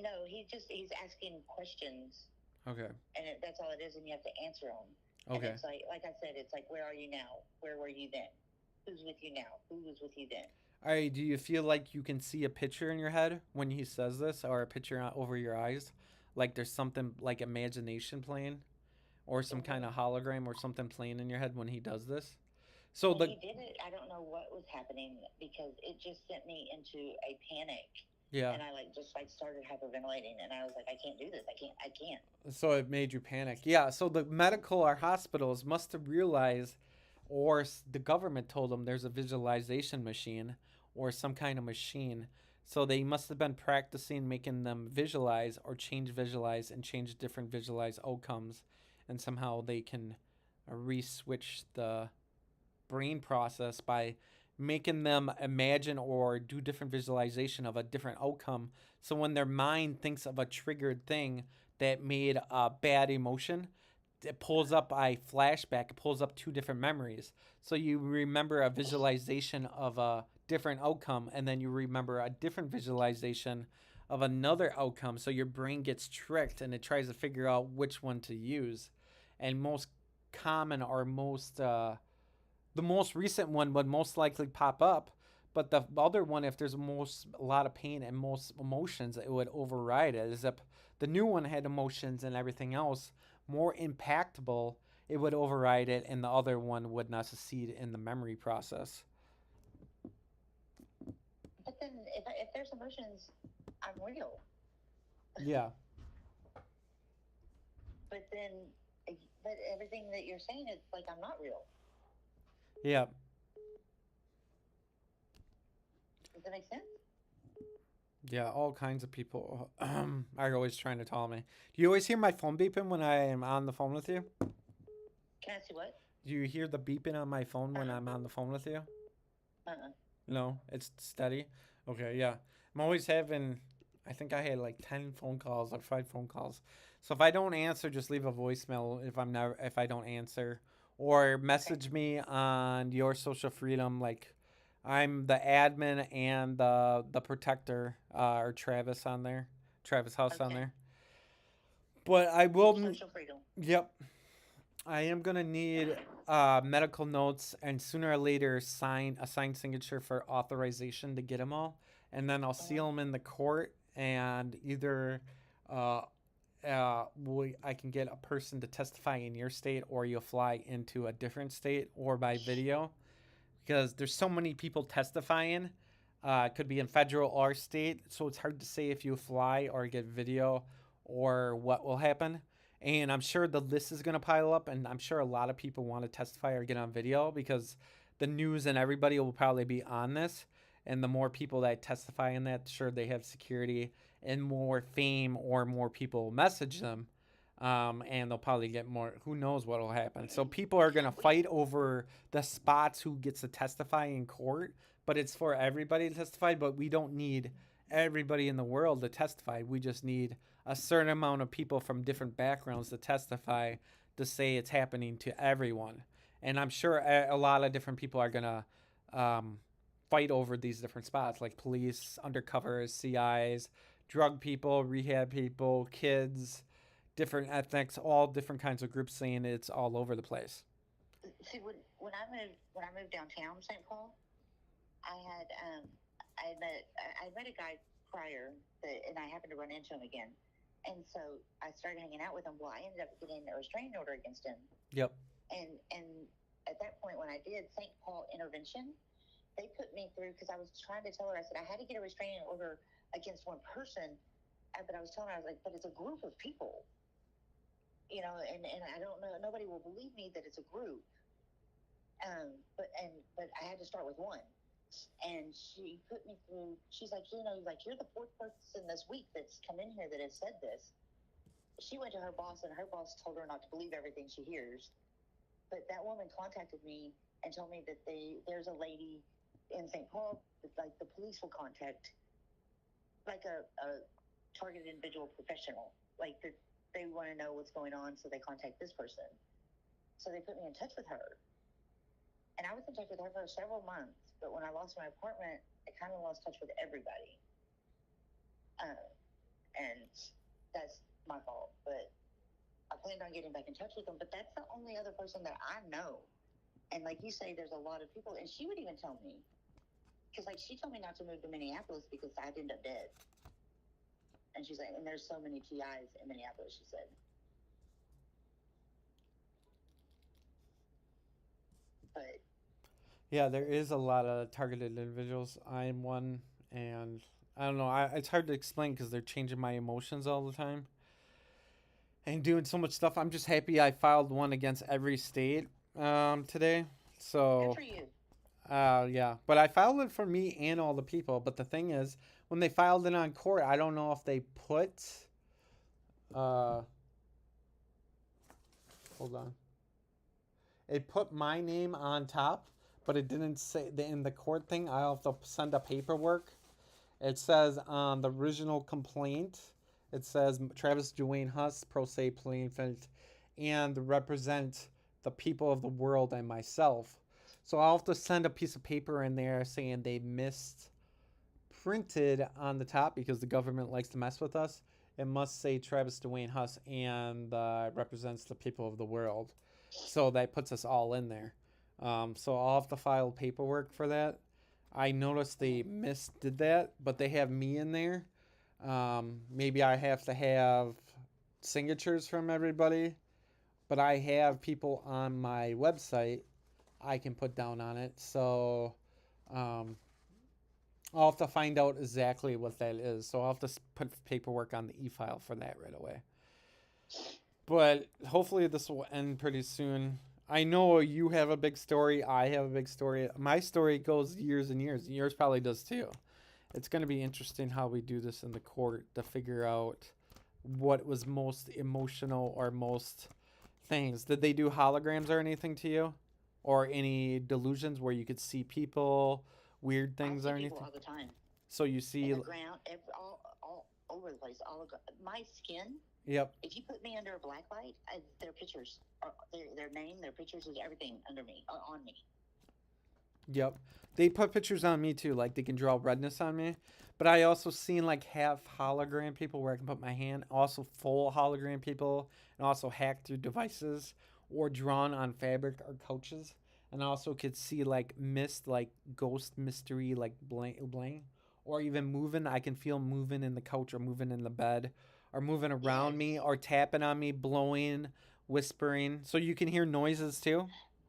No, he's asking questions. Okay. And that's all it is, and you have to answer them. Okay. And it's like I said, it's like, where are you now? Where were you then? Who's with you now? Who was with you then? All right, do you feel like you can see a picture in your head when he says this or a picture over your eyes? Like there's something like imagination playing or some kind of hologram or something playing in your head when he does this? So when he did it, I don't know what was happening because it just sent me into a panic. Yeah. And I started hyperventilating, and I was like, I can't do this. I can't. So it made you panic. Yeah. So the medical or hospitals must have realized, or the government told them there's a visualization machine or some kind of machine. So they must have been practicing making them visualize or visualize and change different visualized outcomes. And somehow they can re-switch the brain process by making them imagine or do different visualization of a different outcome. So when their mind thinks of a triggered thing that made a bad emotion, it pulls up a flashback. It pulls up two different memories. So you remember a visualization of a different outcome, and then you remember a different visualization of another outcome. So your brain gets tricked, and it tries to figure out which one to use. And most common or the most recent one would most likely pop up, but the other one, if there's a lot of pain and most emotions, it would override it. As if the new one had emotions and everything else, more impactable, it would override it, and the other one would not succeed in the memory process. But then, if there's emotions, I'm real. Yeah. But then, but everything that you're saying is like I'm not real. Yeah. Does that make sense? Yeah, all kinds of people are always trying to tell me. Do you always hear my phone beeping when I am on the phone with you? Can I see what? Do you hear the beeping on my phone when I'm on the phone with you? No, it's steady. Okay, yeah. I'm always having. I think I had like 10 phone calls or 5 phone calls. So if I don't answer, just leave a voicemail if I don't answer, or message me on your social freedom. Like I'm the admin and the protector, or Travis on there, Travis House on there. But I will. Social freedom. Yep. I am gonna need medical notes and sooner or later sign a signed signature for authorization to get them all, and then I'll seal them in the court, and either uh, I can get a person to testify in your state, or you'll fly into a different state, or by video, because there's so many people testifying. It could be in federal or state, so it's hard to say if you fly or get video or what will happen. And I'm sure the list is going to pile up, and I'm sure a lot of people want to testify or get on video because the news and everybody will probably be on this. And the more people that testify in that, sure, they have security and more fame, or more people message them. And they'll probably get more. Who knows what will happen? So people are going to fight over the spots who gets to testify in court, but it's for everybody to testify. But we don't need everybody in the world to testify. We just need a certain amount of people from different backgrounds to testify to say it's happening to everyone. And I'm sure a lot of different people are going to fight over these different spots, like police, undercovers, CIs, drug people, rehab people, kids, different ethnics, all different kinds of groups saying it's all over the place. See, when I moved downtown St. Paul, I met a guy prior, and I happened to run into him again. And so I started hanging out with him. Well, I ended up getting a restraining order against him. Yep. And at that point, when I did St. Paul intervention, they put me through, because I was trying to tell her, I said, I had to get a restraining order against one person. But I was telling her, I was like, but it's a group of people. You know, and I don't know, nobody will believe me that it's a group. But I had to start with one. And she put me through, she's like, you know, like, you're the fourth person this week that's come in here that has said this. She went to her boss, and her boss told her not to believe everything she hears. But that woman contacted me and told me that there's a lady in St. Paul that, like, the police will contact, like a targeted individual professional. Like, that they want to know what's going on, so they contact this person. So they put me in touch with her. And I was in touch with her for several months. But when I lost my apartment, I kind of lost touch with everybody. And that's my fault. But I planned on getting back in touch with them. But that's the only other person that I know. And like you say, there's a lot of people. And she would even tell me. Because, like, she told me not to move to Minneapolis because I'd end up dead. And she's like, and there's so many TIs in Minneapolis, she said. But yeah, there is a lot of targeted individuals. I'm one, and I don't know. It's hard to explain because they're changing my emotions all the time and doing so much stuff. I'm just happy I filed one against every state today. So good for you. Yeah, but I filed it for me and all the people. But the thing is, when they filed it on court, I don't know if they put. Hold on. It put my name on top, but it didn't say in the court thing. I'll have to send a paperwork. It says on the original complaint, it says Travis Dwayne Huss, pro se plaintiff, and represent the people of the world and myself. So I'll have to send a piece of paper in there saying they misprinted on the top because the government likes to mess with us. It must say Travis Dwayne Huss and represents the people of the world. So that puts us all in there. So I'll have to file paperwork for that. I noticed they did that, but they have me in there. Maybe I have to have signatures from everybody but I have people on my website I can put down on it. So um, I'll have to find out exactly what that is. So I'll have to put paperwork on the e-file for that right away. But hopefully this will end pretty soon. I know you have a big story. I have a big story. My story goes years and years. Yours probably does too. It's going to be interesting how we do this in the court to figure out what was most emotional or most things. Did they do holograms or anything to you? Or any delusions where you could see people, weird I things see or people anything? all the time So you in see, the ground, all over the place. My skin. yep, If you put me under a black light, their pictures, their name, their pictures, is everything under me, on me. yep. They put pictures on me too, like they can draw redness on me. But I also seen like half hologram people where I can put my hand, also full hologram people, and also hacked through devices or drawn on fabric or couches. And I also could see like mist, like ghost mystery, like blank, or even moving. I can feel moving in the couch or moving in the bed or moving around me Yes. or tapping on me, blowing, whispering. So you can hear noises too.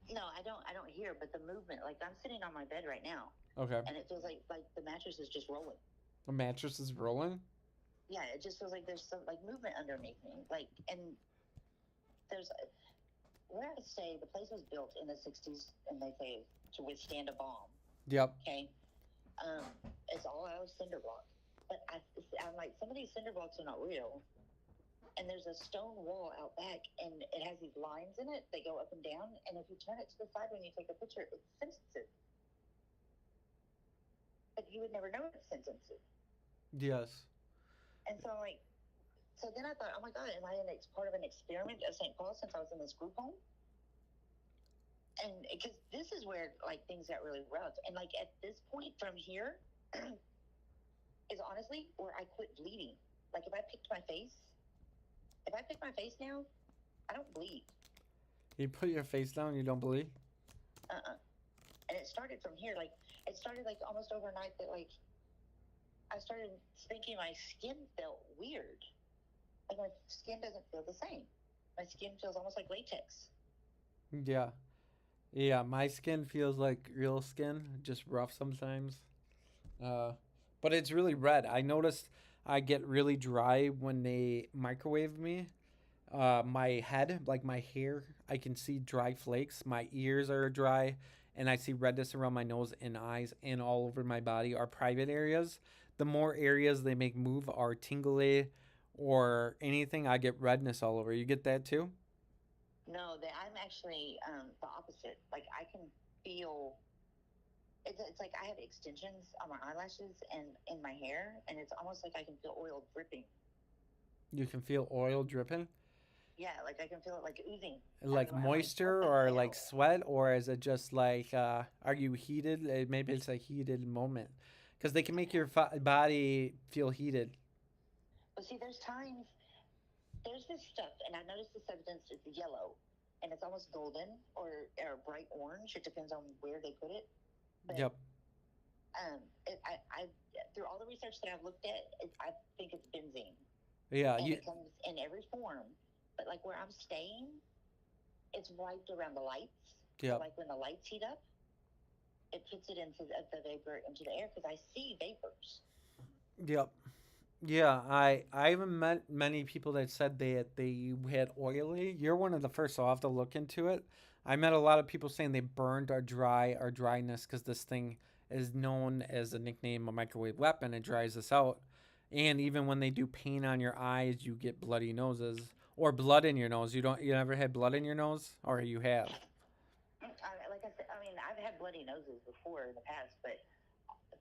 No, I don't. I don't hear, but the movement. Like I'm sitting on my bed right now, Okay. and it feels like the mattress is just rolling. The mattress is rolling. Yeah, it just feels like there's some like movement underneath me. Like, and there's where I stay. The place was built in the '60s, and they say to withstand a bomb. Yep. Okay, it's all out of cinder block. But I'm like, some of these cinder blocks are not real. And there's a stone wall out back, and it has these lines in it. They go up and down, and if you turn it to the side when you take a picture, it's sensitive. But you would never know it's sensitive. Yes. And so, like, so then I thought, oh my God, am I part of an experiment of St. Paul since I was in this group home? And because this is where like things got really rough, and like at this point from here is honestly where I quit bleeding. Like if I pick my face now, I don't bleed. You put your face down. You don't believe. And it started from here. Like it started like almost overnight that like I started thinking my skin felt weird. Like my skin doesn't feel the same. My skin feels almost like latex. Yeah. Yeah. My skin feels like real skin, just rough sometimes. Uh, but it's really red. I noticed I get really dry when they microwave me. My head, like my hair, I can see dry flakes. My ears are dry, and I see redness around my nose and eyes and all over my body are private areas. The more areas they make move are tingly or anything, I get redness all over. You get that too? No, that I'm actually the opposite. Like I can feel it's like I have extensions on my eyelashes and in my hair, and it's almost like I can feel oil dripping. You can feel oil dripping, Yeah, like I can feel it like oozing out of like my. I'm like, what moisture the or like hell? sweat, or is it just like, are you heated? Maybe it's a heated moment because they can make your body feel heated. But see, there's this stuff, and I noticed the substance is yellow, and it's almost golden or bright orange. It depends on where they put it. But Yep. I through all the research that I've looked at, I think it's benzene, Yeah. and You. it comes in every form. But like where I'm staying, it's wiped around the lights. So Yep. like when the lights heat up, it puts it into the vapor into the air because I see vapors. Yep. Yeah, I haven't met many people that said they had oily. You're one of the first, so I'll have to look into it. I met a lot of people saying they burned or dry or dryness because this thing is known as a nickname, a microwave weapon. It dries us out, and even when they do paint on your eyes, you get bloody noses or blood in your nose. You never had blood in your nose, or you have? Like I said, I mean, I've had bloody noses before in the past, but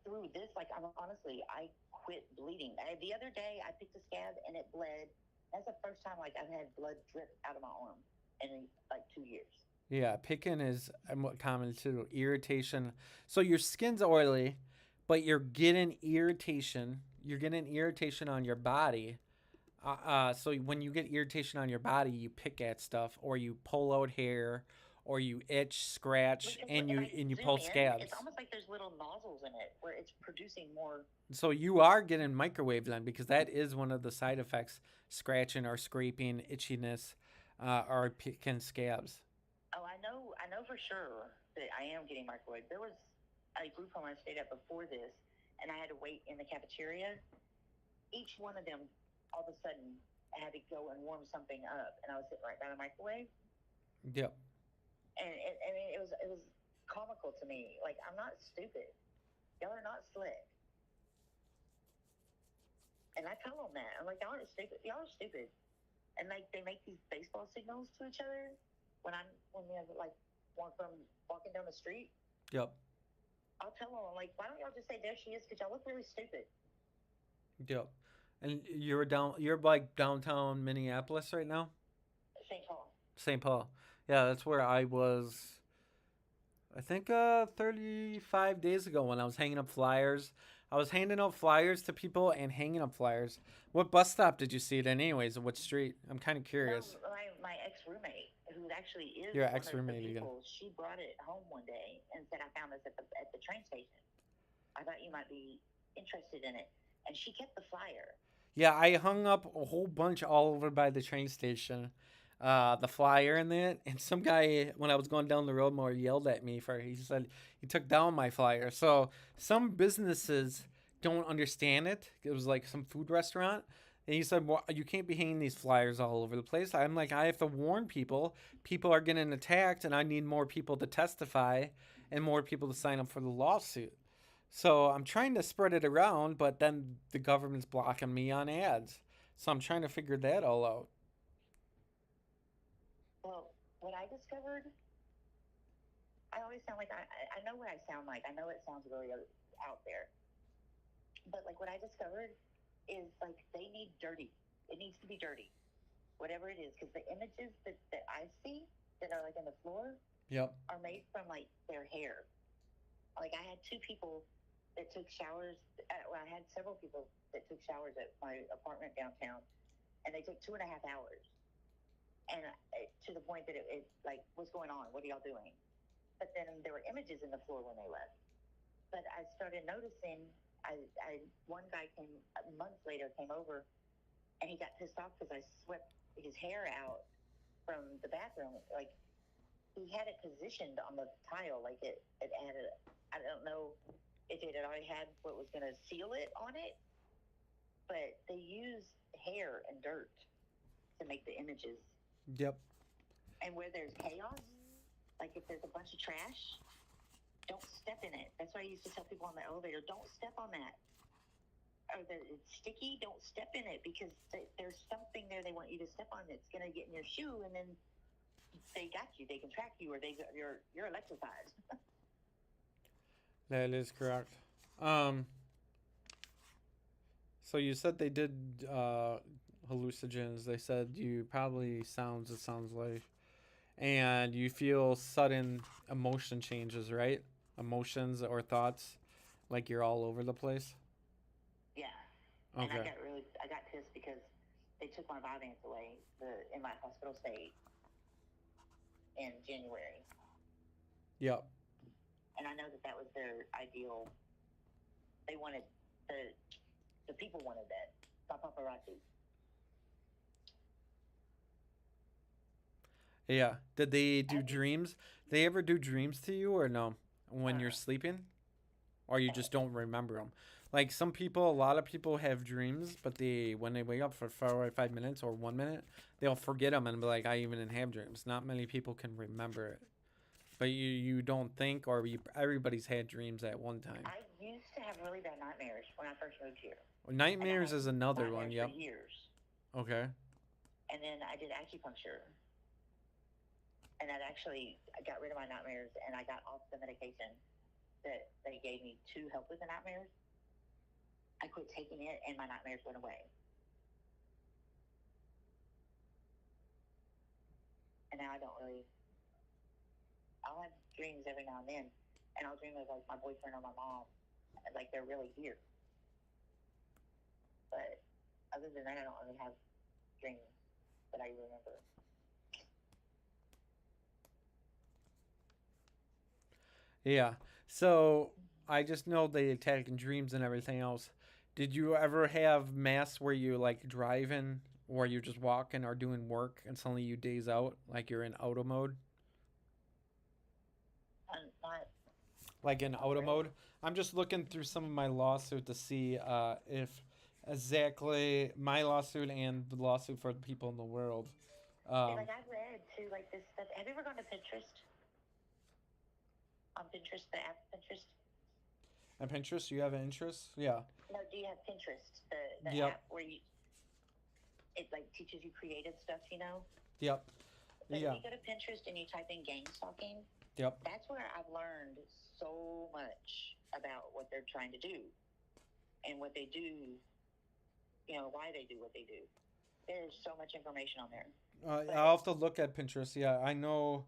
through this, like I'm honestly, I quit bleeding. The other day, I picked a scab and it bled. That's the first time like I've had blood drip out of my arm in like 2 years. Yeah, picking is common too. Irritation. So your skin's oily, but you're getting irritation. You're getting irritation on your body. So when you get irritation on your body, you pick at stuff, or you pull out hair, or you itch, scratch, Because and if you I and you zoom pull in, it's scabs. almost like there's little nozzles in it where it's producing more. So you are getting microwaved then, because that is one of the side effects: scratching or scraping, itchiness. are picking scabs. Oh, I know for sure that I am getting microwaved. There was a group home I stayed at before this, and I had to wait in the cafeteria. Each one of them, all of a sudden, had to go and warm something up, and I was sitting right by the microwave. Yep. And I mean, it was comical to me. Like, I'm not stupid. Y'all are not slick. And I tell them that. I'm like, y'all are stupid. Y'all are stupid. And like, they make these baseball signals to each other when they're like walking down the street. Yep. I'll tell them, I'm like, why don't y'all just say there she is? Because y'all look really stupid. Yep. And you're like downtown Minneapolis right now? St. Paul. St. Paul. Yeah, that's where I was. I think 35 days ago when I was hanging up flyers. I was handing out flyers to people and hanging up flyers. What bus stop did you see it in, anyways? What street? I'm kind of curious. No, my ex roommate, who actually is Your one ex of the roommate again. people, she brought it home one day and said, I found this at the train station. I thought you might be interested in it. And she kept the flyer. Yeah, I hung up a whole bunch all over by the train station. The flyer in it, and some guy when I was going down the road more yelled at me for he said he took down my flyer. So some businesses don't understand it. It was like some food restaurant, and he said, well, you can't be hanging these flyers all over the place. I'm like, I have to warn people. People are getting attacked, and I need more people to testify and more people to sign up for the lawsuit. So I'm trying to spread it around, but then the government's blocking me on ads. So I'm trying to figure that all out. Well, what I discovered, I always sound like I know what I sound like. I know it sounds really out there. But like what I discovered is like they need dirty. It needs to be dirty, whatever it is. Because the images that I see that are like on the floor Yep. are made from like their hair. Like I had two people that took showers. Well, I had several people that took showers at my apartment downtown, and they took 2.5 hours. And to the point that it like, what's going on? What are y'all doing? But then there were images in the floor when they left. But I started noticing. One guy came months later came over, and he got pissed off because I swept his hair out from the bathroom. Like he had it positioned on the tile, like it had I don't know if it had already had what was going to seal it on it, but they used hair and dirt to make the images. Yep. And where there's chaos, like if there's a bunch of trash, don't step in it. That's why I used to tell people on the elevator, don't step on that. Or that it's sticky, don't step in it because there's something there they want you to step on that's going to get in your shoe, and then they got you. They can track you, or you're electrified. That is correct. So you said they did hallucinogens. They said you probably sounds. It sounds like, and you feel sudden emotion changes, right? Emotions or thoughts, like you're all over the place. Yeah. Okay. And I got pissed because they took my Vyvanse away in my hospital stay in January. Yep. And I know that was their ideal. They wanted the people wanted that. My paparazzi. Yeah. Did they do dreams? They ever do dreams to you or no? When you're sleeping? Or you just don't remember them? Like some people, a lot of people have dreams, but when they wake up for 4 or 5 minutes or 1 minute, they'll forget them and be like, I even didn't have dreams. Not many people can remember it. But you don't think, or everybody's had dreams at one time. I used to have really bad nightmares when I first moved here. Nightmares is another one, yep. For years. Okay. And then I did acupuncture. And that actually got rid of my nightmares, and I got off the medication that they gave me to help with the nightmares. I quit taking it, and my nightmares went away. And now I don't really. I'll have dreams every now and then, and I'll dream of like my boyfriend or my mom, like they're really here. But other than that, I don't really have dreams that I remember. Yeah. So I just know they attack in dreams and everything else. Did you ever have mass where you like driving where you're just walking or doing work and suddenly you daze out, like you're in auto mode? Not Like in auto really. mode. I'm just looking through some of my lawsuit to see if exactly my lawsuit and the lawsuit for the people in the world. See, Um, like I've read too, like this stuff. Have you ever gone to Pinterest? On Pinterest, the app Pinterest. and Pinterest, you have an interest? Yeah. No, do you have Pinterest, the Yep. app where you it like teaches you creative stuff, you know? Yep. But if Yeah. you go to Pinterest and you type in Gangstalking, Yep. that's where I've learned so much about what they're trying to do and what they do, you know, why they do what they do. There's so much information on there. I'll have to look at Pinterest. Yeah, I know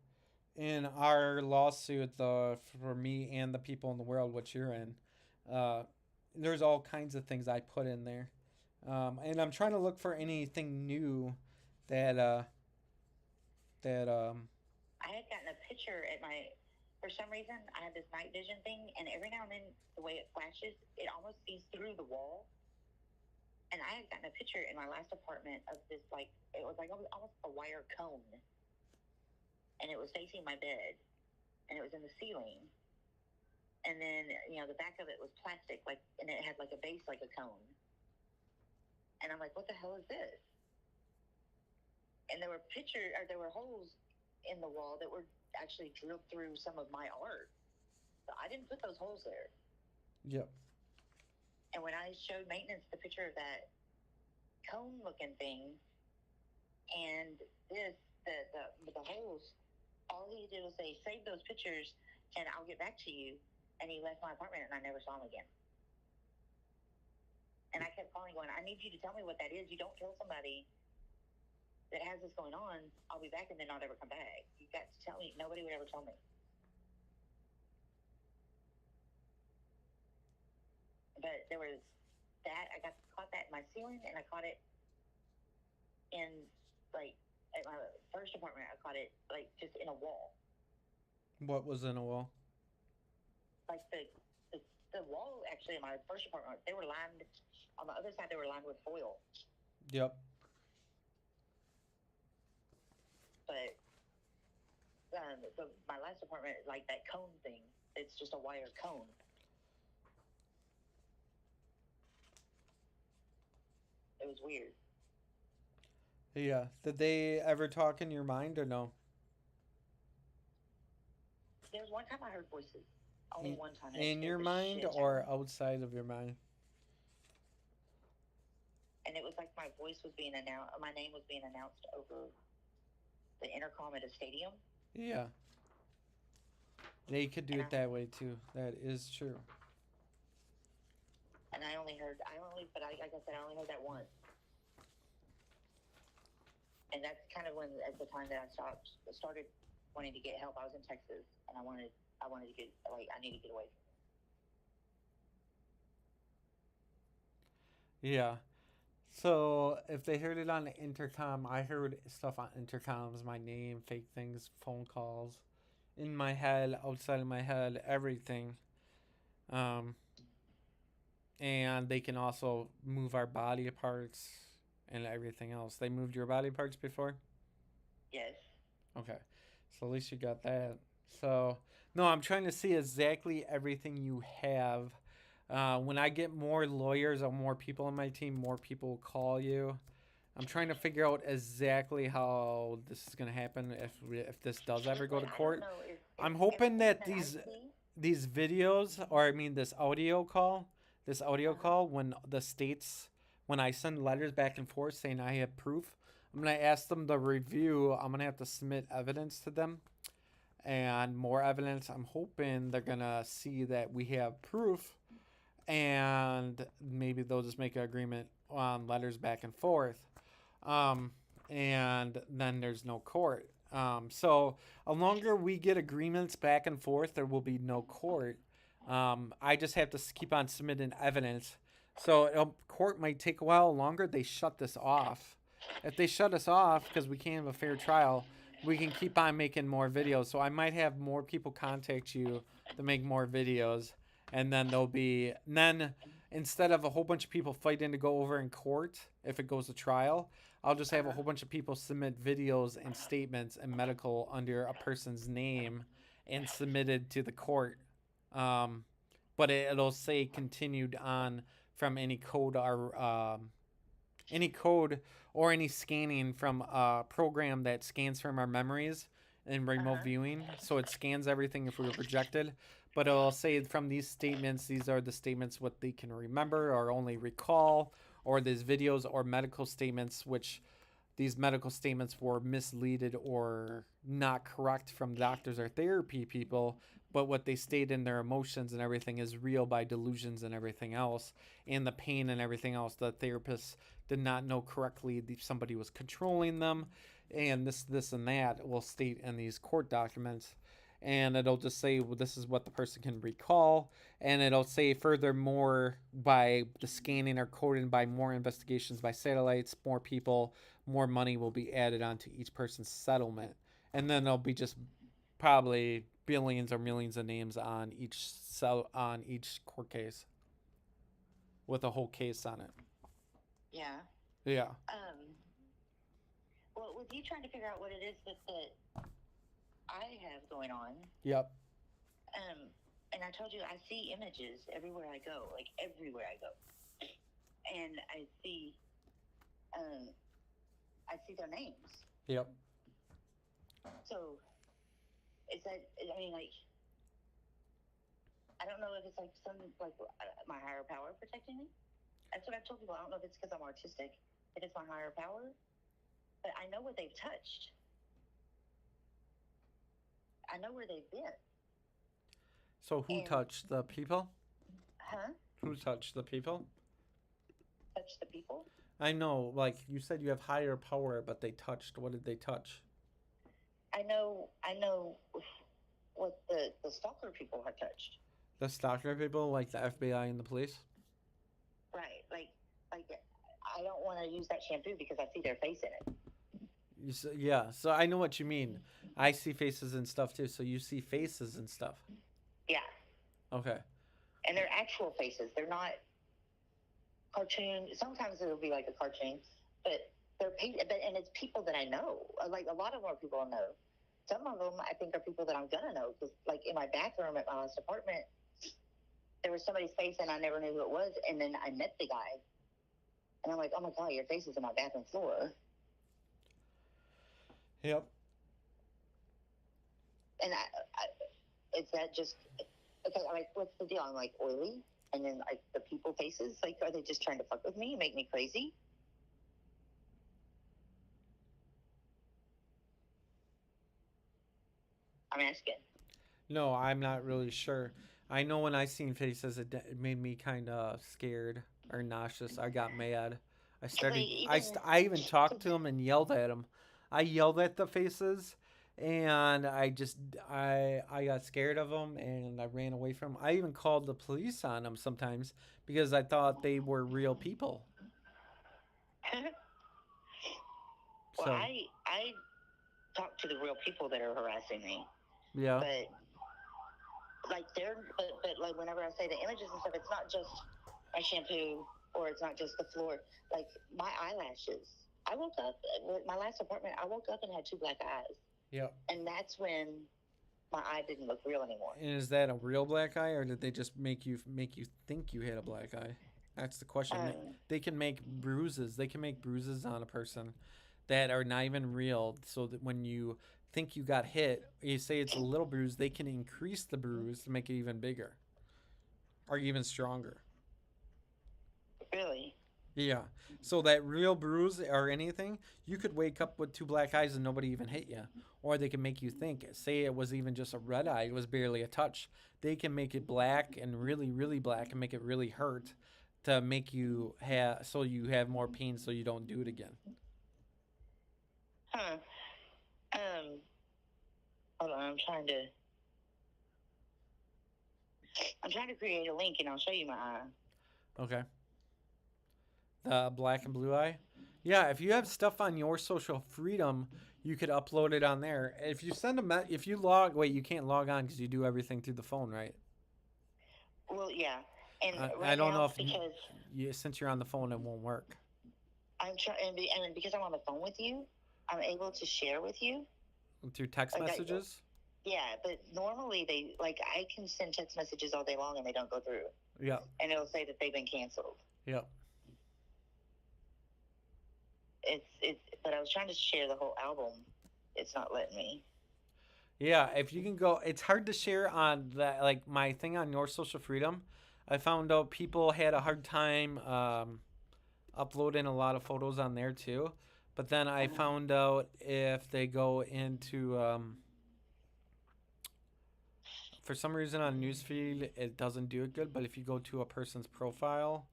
in our lawsuit, for me and the people in the world, what you're in, uh, there's all kinds of things I put in there, and I'm trying to look for anything new that that I had gotten a picture at my, for some reason, I have this night vision thing, and every now and then, the way it flashes, it almost sees through the wall. And I had gotten a picture in my last apartment of this, like, it was like almost a wire cone. And it was facing my bed, and it was in the ceiling. And then, you know, the back of it was plastic, like, and it had like a base like a cone. And I'm like, what the hell is this? And there were holes in the wall that were actually drilled through some of my art. So I didn't put those holes there. yep. And when I showed maintenance the picture of that cone looking thing and the holes, all he did was say, save those pictures and I'll get back to you. And he left my apartment and I never saw him again. And I kept calling going, I need you to tell me what that is. You don't tell somebody that has this going on, I'll be back and then not ever come back. You got to tell me. Nobody would ever tell me. But there was that. I caught that in my ceiling, and I caught it in, like, at my first apartment. I caught it, like, just in a wall. What was in a wall? Like, the wall, actually, in my first apartment, they were lined, on the other side, they were lined with foil. Yep. But my last apartment, like that cone thing, it's just a wire cone. It was weird. Yeah. Did they ever talk in your mind or no? There was one time I heard voices. Only one time. In your mind or outside of your mind? And it was like my voice was being announced. My name was being announced over the intercom at a stadium. Yeah. They could do it that way too. That is true. And I only heard, but like I said, I only heard that once. And that's kind of when, at the time that I started wanting to get help. I was in Texas, and I wanted to get, like, I need to get away from Yeah. So if they heard it on the intercom, I heard stuff on intercoms, my name, fake things, phone calls, in my head, outside of my head, everything. Um, and they can also move our body parts and everything else. They moved your body parts before? Yes. Okay. So at least you got that. So, no, I'm trying to see exactly everything you have. When I get more lawyers or more people on my team, more people will call you. I'm trying to figure out exactly how this is going to happen if this does ever go to court. I'm hoping that these videos, or I mean this audio call, when the states, when I send letters back and forth saying I have proof, I'm going to ask them to review. I'm going to have to submit evidence to them and more evidence. I'm hoping they're going to see that we have proof, and maybe they'll just make an agreement on letters back and forth. And then there's no court. So the longer we get agreements back and forth, there will be no court. I just have to keep on submitting evidence. So court might take a while longer. They shut this off. If they shut us off because we can't have a fair trial, we can keep on making more videos. So I might have more people contact you to make more videos. And then instead of a whole bunch of people fighting to go over in court, if it goes to trial, I'll just have a Uh-huh. whole bunch of people submit videos and statements and medical under a person's name and submitted to the court. Um, but it'll say continued on from any code or any scanning from a program that scans from our memories in remote Uh-huh. viewing. So it scans everything if we were projected. But it'll say from these statements, these are the statements what they can remember or only recall, or these videos or medical statements, which these medical statements were misleaded or not correct from doctors or therapy people, but what they state in their emotions and everything is real by delusions and everything else, and the pain and everything else. The therapist did not know correctly somebody was controlling them, and this and that will state in these court documents. And it'll just say, well, this is what the person can recall, and it'll say furthermore, by the scanning or coding by more investigations by satellites, more people, more money will be added onto each person's settlement. And then there'll be just probably billions or millions of names on each court case with a whole case on it. Yeah. Yeah. Well, with you trying to figure out what it is that I have going on, Yep. and I told you I see images everywhere I go, like everywhere I go, and I see their names. Yep. So is that? I mean, like, I don't know if it's like some like my higher power protecting me. That's what I've told people. I don't know if it's because I'm artistic, if it's my higher power, but I know what they've touched. I know where they've been. So who touched the people? Huh? Who touched the people? Touch the people? I know, like you said, you have higher power, but they touched. What did they touch? I know what the stalker people have touched. The stalker people, like the FBI and the police. Right. Like I don't want to use that shampoo because I see their face in it. Yeah, so I know what you mean. I see faces and stuff too. So you see faces and stuff. Yeah. Okay. And they're actual faces. They're not cartoon. Sometimes it'll be like a cartoon, but they're and it's people that I know. Like a lot of them are people I know. Some of them I think are people that I'm gonna know because, like in my bathroom at my last apartment, there was somebody's face and I never knew who it was, and then I met the guy, and I'm like, oh my god, your face is in my bathroom floor. Yep. And is that just okay? I'm like, what's the deal? I'm like oily, and then like the people faces, like, are they just trying to fuck with me, make me crazy? I'm asking. No, I'm not really sure. I know when I seen faces, it made me kind of scared or nauseous. I got mad. I started. I even talked to them and yelled at them. I yelled at the faces, and I got scared of them and I ran away from them. I even called the police on them sometimes because I thought they were real people. Well, So I talk to the real people that are harassing me. yeah. But like but like whenever I say the images and stuff, it's not just my shampoo or it's not just the floor. Like my eyelashes. I woke up with my last apartment. I woke up and had 2 black eyes. Yep. And that's when my eye didn't look real anymore. And is that a real black eye, or did they just make you think you had a black eye? That's the question. They can make bruises. They can make bruises on a person that are not even real. So that when you think you got hit, you say it's a little bruise, they can increase the bruise to make it even bigger or even stronger. Really? Yeah. So that real bruise or anything, you could wake up with 2 black eyes and nobody even hit you. Or they can make you think, say it was even just a red eye, it was barely a touch. They can make it black and really, really black and make it really hurt to make you so you have more pain so you don't do it again. Huh. Hold on, I'm trying to create a link and I'll show you my eye. Okay. The black and blue eye. Yeah, if you have stuff on your social freedom, you could upload it on there. If you send if you wait, you can't log on because you do everything through the phone, right? Well, yeah. And I don't know if since you're on the phone, it won't work. I'm trying, and because I'm on the phone with you, I'm able to share with you through text like messages. yeah, but normally they like I can send text messages all day long and they don't go through. Yeah. And it'll say that they've been canceled. Yeah. It's but I was trying to share the whole album. It's not letting me. Yeah, if you can go, it's hard to share on that. Like my thing on Your Social Freedom, I found out people had a hard time uploading a lot of photos on there too. But then I found out if they go into, for some reason on newsfeed, it doesn't do it good. But if you go to a person's profile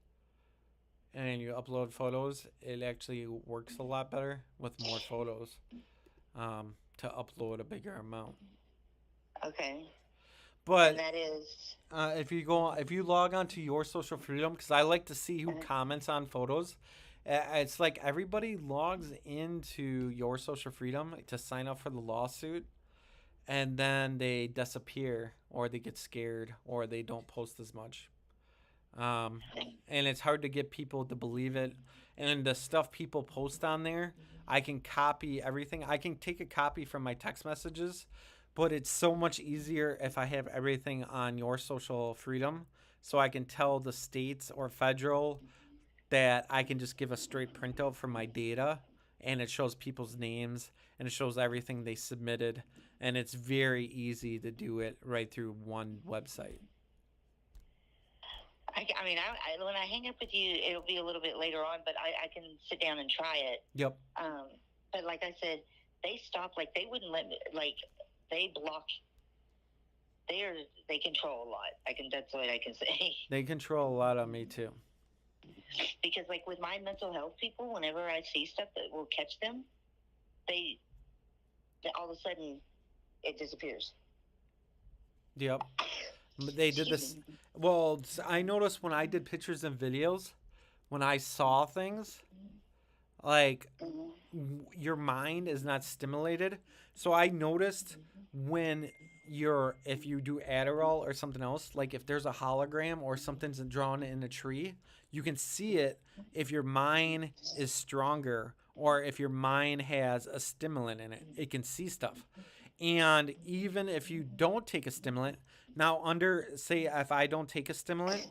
and you upload photos, it actually works a lot better with more photos to upload a bigger amount. Okay. But and that is if you log on to Your Social Freedom, because I like to see who comments on photos. It's like everybody logs into Your Social Freedom to sign up for the lawsuit, and then they disappear, or they get scared, or they don't post as much. And it's hard to get people to believe it. And the stuff people post on there, I can copy everything. I can take a copy from my text messages, but it's so much easier if I have everything on Your Social Freedom, so I can tell the states or federal that I can just give a straight printout from my data, and it shows people's names and it shows everything they submitted, and it's very easy to do it right through one website. I mean, when I hang up with you, it'll be a little bit later on, but I can sit down and try it. Yep. But like I said, they stopped. Like they wouldn't let me. Like they block. They control a lot. That's what I can say. They control a lot of me too. Because like with my mental health people, whenever I see stuff that will catch them, they all of a sudden it disappears. Yep. They did this. Well, I noticed when I did pictures and videos, when I saw things, like your mind is not stimulated. So I noticed when if you do Adderall or something else, like if there's a hologram or something's drawn in a tree, you can see it if your mind is stronger or if your mind has a stimulant in it. It can see stuff. And even if you don't take a stimulant, now say if I don't take a stimulant,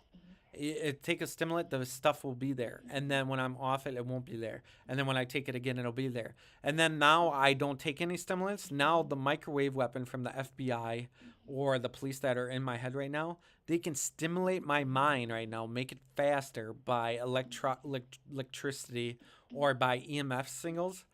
take a stimulant, the stuff will be there. And then when I'm off it, it won't be there. And then when I take it again, it'll be there. And then now I don't take any stimulants. Now the microwave weapon from the FBI or the police that are in my head right now, they can stimulate my mind right now, make it faster by electricity or by EMF signals.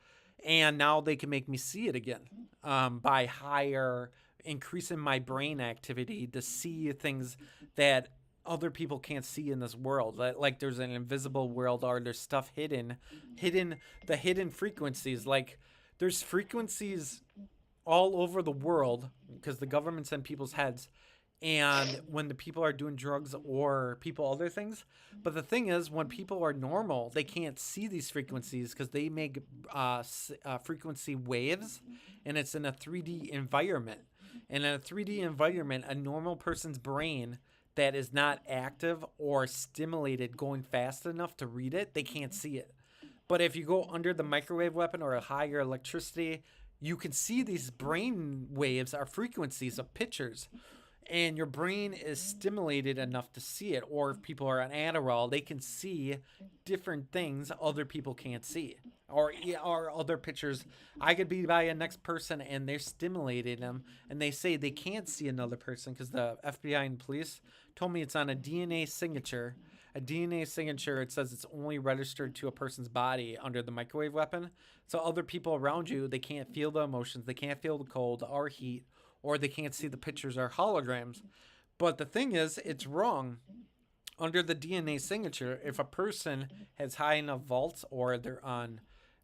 And now they can make me see it again by increasing my brain activity to see things that other people can't see in this world. Like there's an invisible world, or there's stuff hidden the hidden frequencies. Like there's frequencies all over the world because the government's in people's heads, and when the people are doing drugs or people other things. But the thing is, when people are normal, they can't see these frequencies because they make frequency waves, and it's in a 3D environment. And in a 3D environment, a normal person's brain that is not active or stimulated going fast enough to read it, they can't see it. But if you go under the microwave weapon or a higher electricity, you can see these brain waves are frequencies of pictures. And your brain is stimulated enough to see it. Or if people are on Adderall, they can see different things other people can't see. Or other pictures. I could be by a next person and they're stimulating them, and they say they can't see another person because the FBI and police told me it's on a DNA signature. A DNA signature, it says it's only registered to a person's body under the microwave weapon. So other people around you, they can't feel the emotions, they can't feel the cold or heat, or they can't see the pictures or holograms. But the thing is, it's wrong. Under the DNA signature, if a person has high enough volts or they're on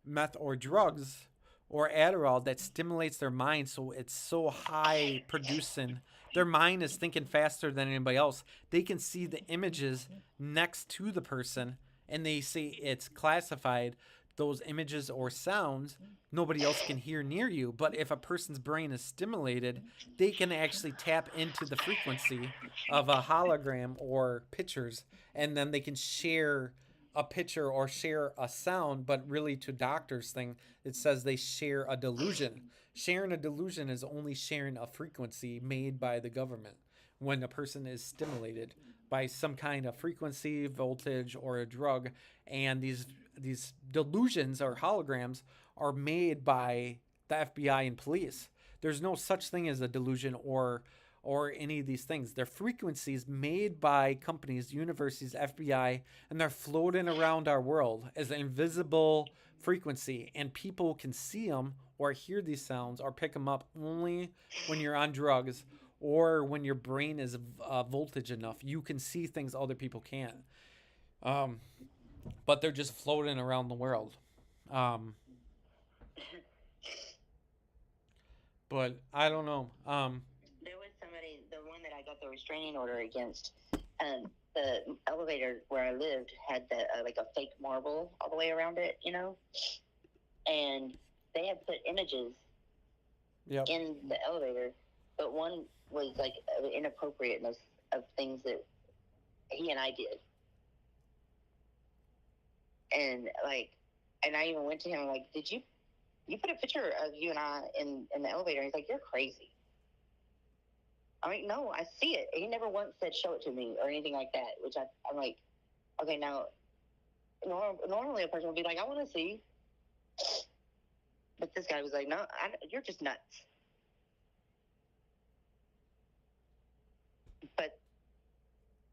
meth or drugs or Adderall that stimulates their mind so it's so high producing, their mind is thinking faster than anybody else. They can see the images next to the person and they say it's classified. Those images or sounds nobody else can hear near you. But if a person's brain is stimulated, they can actually tap into the frequency of a hologram or pictures, and then they can share a picture or share a sound, but really to doctors thing, it says they share a delusion. Sharing a delusion is only sharing a frequency made by the government when a person is stimulated by some kind of frequency, voltage, or a drug, and these delusions or holograms are made by the FBI and police. There's no such thing as a delusion or any of these things. They're frequencies made by companies, universities, FBI, and they're floating around our world as an invisible frequency, and people can see them or hear these sounds or pick them up only when you're on drugs or when your brain is voltage enough. You can see things other people can't. Um, but they're just floating around the world. Um, but I don't know. There was somebody, the one that I got the restraining order against, the elevator where I lived had the like a fake marble all the way around it, you know, and they had put images Yep. in the elevator, but one was like inappropriateness of things that he and I did, and like, and I even went to him like, did you put a picture of you and I in the elevator? And he's like, you're crazy. I'm like, no, I see it. He never once said show it to me or anything like that, which I'm like, okay, now normally a person would be like, I want to see, but this guy was like, no, you're just nuts. But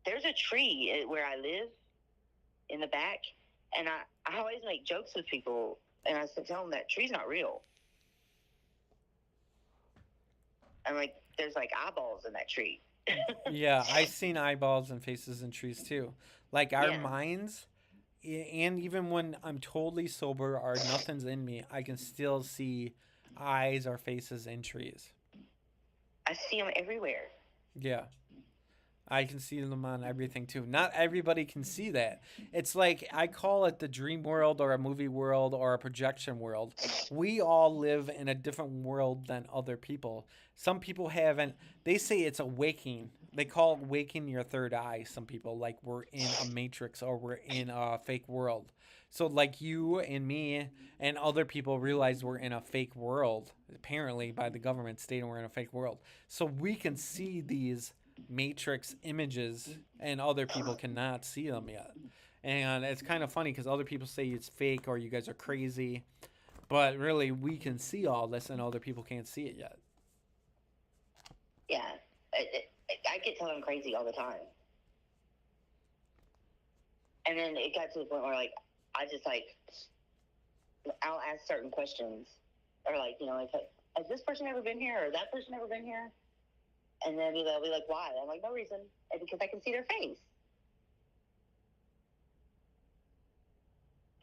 there's a tree where I live in the back, and I always make jokes with people, and I tell them that tree's not real. I'm like, there's like eyeballs in that tree. Yeah, I've seen eyeballs and faces in trees too. Like our Yeah. minds, and even when I'm totally sober or nothing's in me, I can still see eyes or faces in trees. I see them everywhere. Yeah. I can see them on everything too. Not everybody can see that. It's like I call it the dream world or a movie world or a projection world. We all live in a different world than other people. Some people haven't, they say it's a waking. They call it waking your third eye. Some people, like we're in a matrix or we're in a fake world. So, like you and me and other people realize we're in a fake world, apparently by the government stating we're in a fake world. So, we can see these matrix images and other people cannot see them yet, and it's kind of funny because other people say it's fake or you guys are crazy, but really we can see all this and other people can't see it yet. Yeah, I get told I'm crazy all the time, and then it got to the point where like I just like I'll ask certain questions, or like like has this person ever been here or that person ever been here, and then they'll be like, why? I'm like, no reason, and because I can see their face.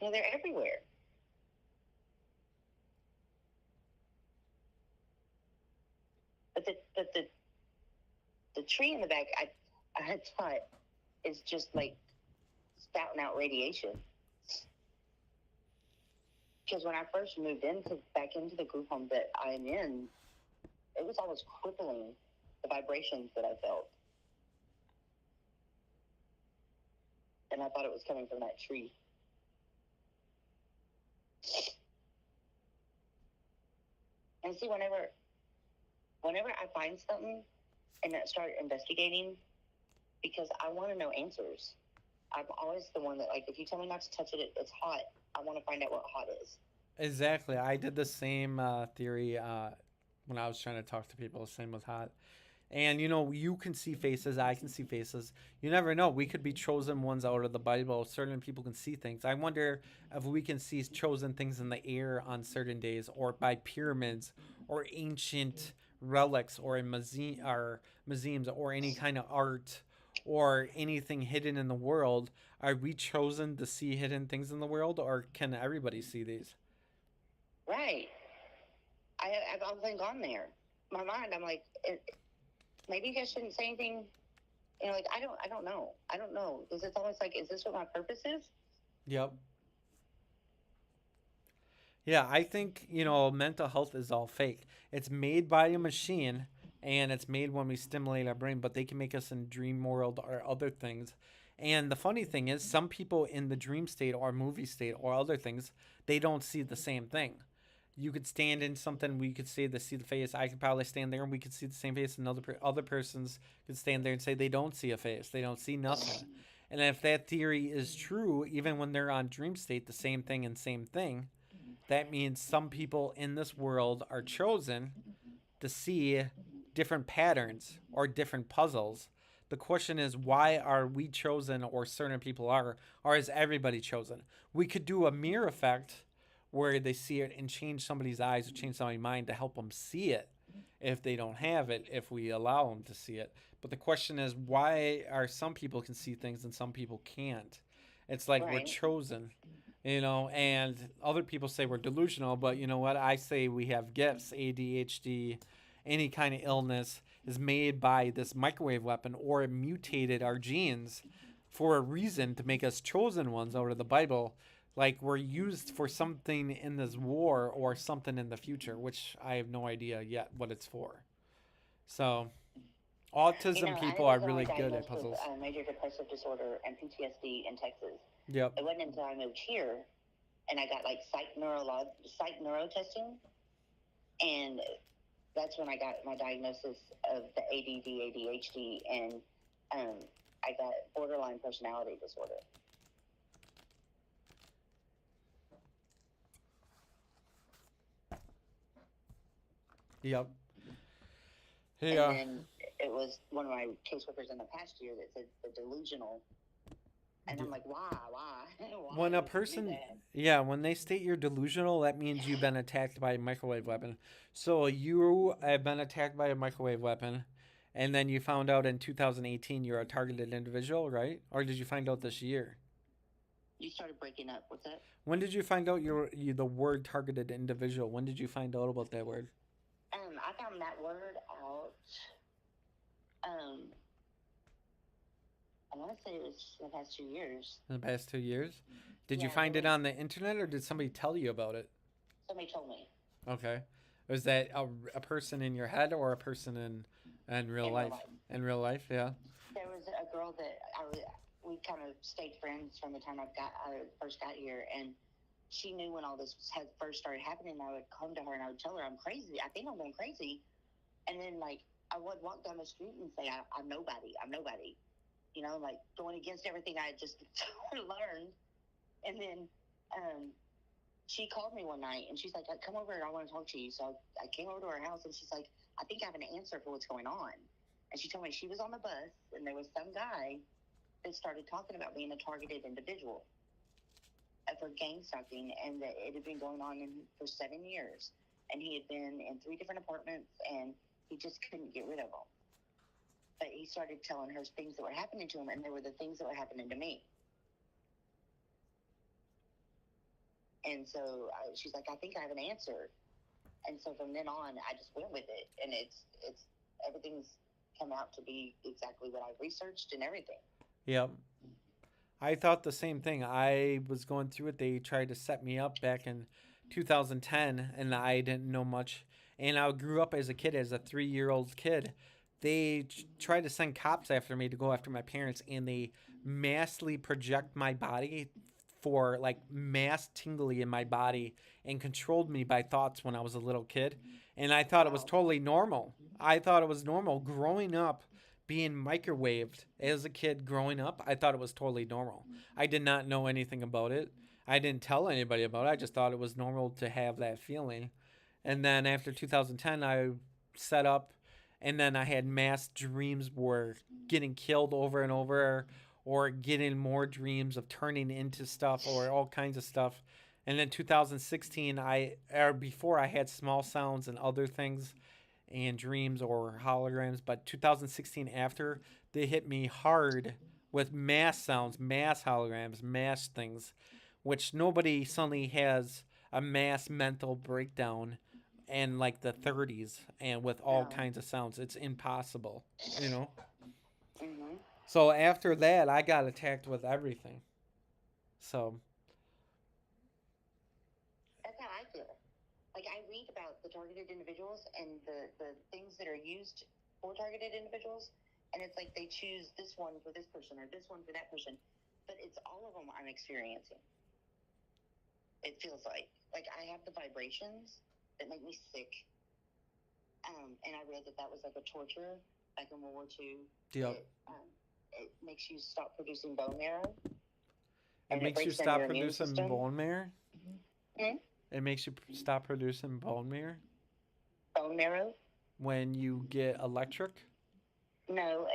They're everywhere. But the tree in the back, I thought is just like spouting out radiation. Because when I first moved back into the group home that I'm in, it was almost crippling, the vibrations that I felt. And I thought it was coming from that tree. And see, whenever I find something and I start investigating, because I want to know answers. I'm always the one that, like, if you tell me not to touch it, it's hot. I want to find out what hot is. Exactly, I did the same theory when I was trying to talk to people. Same with hot. And you can see faces, I can see faces. You never know. We could be chosen ones out of the Bible. Certain people can see things. I wonder if we can see chosen things in the air on certain days, or by pyramids, or ancient relics, or in museums, or any kind of art, or anything hidden in the world. Are we chosen to see hidden things in the world, or can everybody see these? Right. I've been gone there. My mind, I'm like, maybe you guys shouldn't say anything. Like, I don't know. I don't know. Because it's almost like, is this what my purpose is? Yep. Yeah, I think, mental health is all fake. It's made by a machine and it's made when we stimulate our brain, but they can make us in dream world or other things. And the funny thing is, some people in the dream state or movie state or other things, they don't see the same thing. You could stand in something, we could say to see the face. I could probably stand there and we could see the same face. And other persons could stand there and say they don't see a face, they don't see nothing. And if that theory is true, even when they're on dream state, the same thing and same thing, that means some people in this world are chosen to see different patterns or different puzzles. The question is, why are we chosen, or certain people are, or is everybody chosen? We could do a mirror effect where they see it and change somebody's eyes or change somebody's mind to help them see it if they don't have it, if we allow them to see it. But the question is, why are some people can see things and some people can't? It's like we're Right. chosen, and other people say we're delusional, but you know what? I say we have gifts. ADHD, any kind of illness is made by this microwave weapon, or it mutated our genes for a reason to make us chosen ones out of the Bible. Like we're used for something in this war or something in the future, which I have no idea yet what it's for. So, autism I people are was only really good at diagnosed with puzzles. major depressive disorder and PTSD in Texas. Yep. It wasn't until I moved here and I got like psych neuro testing, and that's when I got my diagnosis of the ADD, ADHD, and I got borderline personality disorder. Yep. And Yeah. then it was one of my caseworkers in the past year that said the delusional. And I'm like, why? Why When a would you do person, that? yeah, when they state you're delusional, that means you've been attacked by a microwave weapon. So you have been attacked by a microwave weapon, and then you found out in 2018 you're a targeted individual, right? Or did you find out this year? You started breaking up. What's that? When did you find out you the word targeted individual? When did you find out about that word? I found that word out. Um, I want to say it was the past 2 years. In the past 2 years? Did you Yeah, find it on the internet, or did somebody tell you about it? somebody told me Okay. Was that a person in your head or a person in real in real life? life. In real life, yeah. There was a girl that we kind of stayed friends from the time I first got here, and she knew when all this had first started happening. I would come to her and I would tell her I'm crazy. I think I'm going crazy, and then like I would walk down the street and say I'm nobody. I'm nobody. Like going against everything I had just learned. And then she called me one night and she's like, come over here, I want to talk to you. So I came over to her house and she's like, I think I have an answer for what's going on. And she told me she was on the bus and there was some guy that started talking about being a targeted individual for gangstalking, and that it had been going on for 7 years. And he had been in 3 different apartments and he just couldn't get rid of them. But he started telling her things that were happening to him, and they were the things that were happening to me. And so she's like, I think I have an answer. And so from then on, I just went with it, and it's everything's come out to be exactly what I've researched and everything. Yep. I thought the same thing. I was going through it. They tried to set me up back in 2010, and I didn't know much. And I grew up as a kid, as a 3-year-old kid. They tried to send cops after me to go after my parents, and they massively project my body for like mass tingly in my body and controlled me by thoughts when I was a little kid. And I thought it was Wow. totally normal. I thought it was normal growing up being microwaved as a kid growing up. I thought it was totally normal. I did not know anything about it. I didn't tell anybody about it. I just thought it was normal to have that feeling. And then after 2010, I set up, and then I had mass dreams where getting killed over and over, or getting more dreams of turning into stuff, or all kinds of stuff. And then 2016, before I had small sounds and other things and dreams or holograms, but 2016 after, they hit me hard with mass sounds, mass holograms, mass things, which nobody suddenly has a mass mental breakdown in like the 30s and with all No. kinds of sounds. It's impossible, you know? Mm-hmm. So after that, I got attacked with everything. So, That's how I feel. Like I read about the targeted individuals and the things that are used for targeted individuals, and it's like they choose this one for this person or this one for that person, but it's all of them I'm experiencing. It feels like I have the vibrations that make me sick. And I read that was like a torture back in World War II. Yep. It makes you stop producing bone marrow. It makes you stop producing bone marrow? Hmm? It makes you stop producing bone marrow? Bone marrow? When you get electric? No,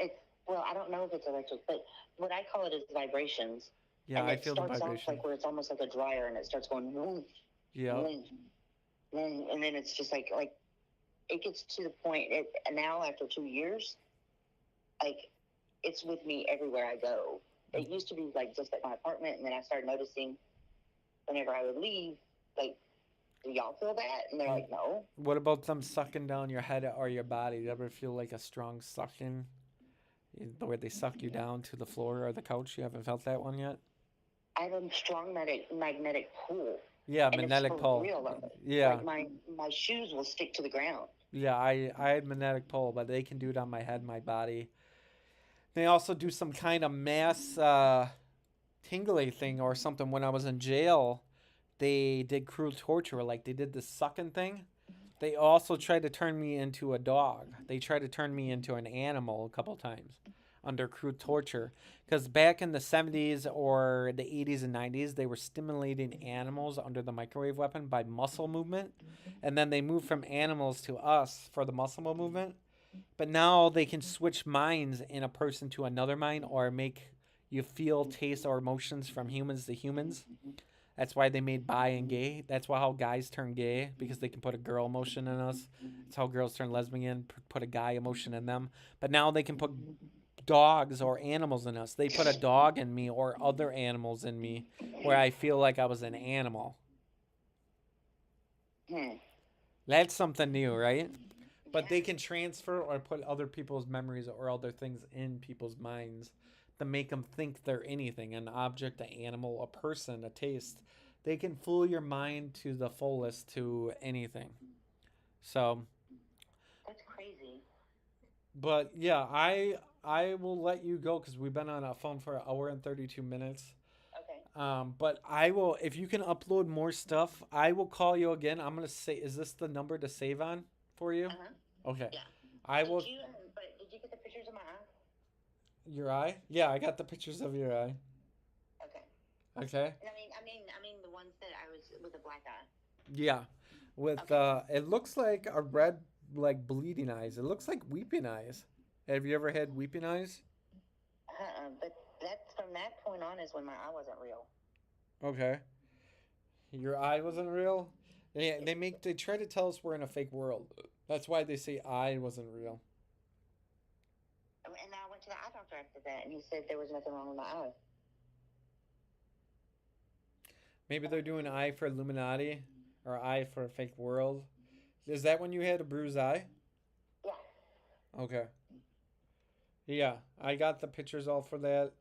well, I don't know if it's electric, but what I call it is vibrations. Yeah, and I feel the vibration. It starts off like where it's almost like a dryer, and it starts going, woof, yeah, and then it's just like it gets to the point. Now after 2 years, like it's with me everywhere I go. It used to be like just at my apartment, and then I started noticing whenever I would leave, like, do y'all feel that? And they're like, no. What about them sucking down your head or your body? Do you ever feel like a strong sucking? The way they suck you down to the floor or the couch? You haven't felt that one yet? I have a strong magnetic pull. Yeah, magnetic pull. Real, yeah. Like my shoes will stick to the ground. Yeah, I had magnetic pull, but they can do it on my head, my body. They also do some kind of mass tingly thing or something. When I was in jail, they did cruel torture. Like they did this sucking thing. They also tried to turn me into a dog. They tried to turn me into an animal a couple times under cruel torture. Because back in the 70s or the 80s and 90s, they were stimulating animals under the microwave weapon by muscle movement. And then they moved from animals to us for the muscle movement. But now they can switch minds in a person to another mind or make you feel, taste, or emotions from humans to humans. That's why they made bi and gay. That's why how guys turn gay, because they can put a girl emotion in us. That's how girls turn lesbian, put a guy emotion in them. But now they can put dogs or animals in us. They put a dog in me or other animals in me where I feel like I was an animal. That's something new, right? But they can transfer or put other people's memories or other things in people's minds to make them think they're anything, an object, an animal, a person, a taste. They can fool your mind to the fullest to anything. So that's crazy. But yeah, I will let you go because we've been on a phone for 1 hour and 32 minutes. Okay. But I will, if you can upload more stuff, I will call you again. I'm gonna say, is this the number to save on for you? Okay. Yeah. I will. Did you get the pictures of my eye? Your eye? Yeah, I got the pictures of your eye. Okay. Okay. I mean the ones that I was with a black eye. Yeah, with it looks like a red, like bleeding eyes. It looks like weeping eyes. Have you ever had weeping eyes? But that's from that point on is when my eye wasn't real. Okay. Your eye wasn't real? They try to tell us we're in a fake world. That's why they say eye wasn't real. And I went to the eye doctor after that, and he said there was nothing wrong with my eye. Maybe they're doing eye for Illuminati or eye for a fake world. Is that when you had a bruised eye? Yeah. Okay. Yeah, I got the pictures all for that.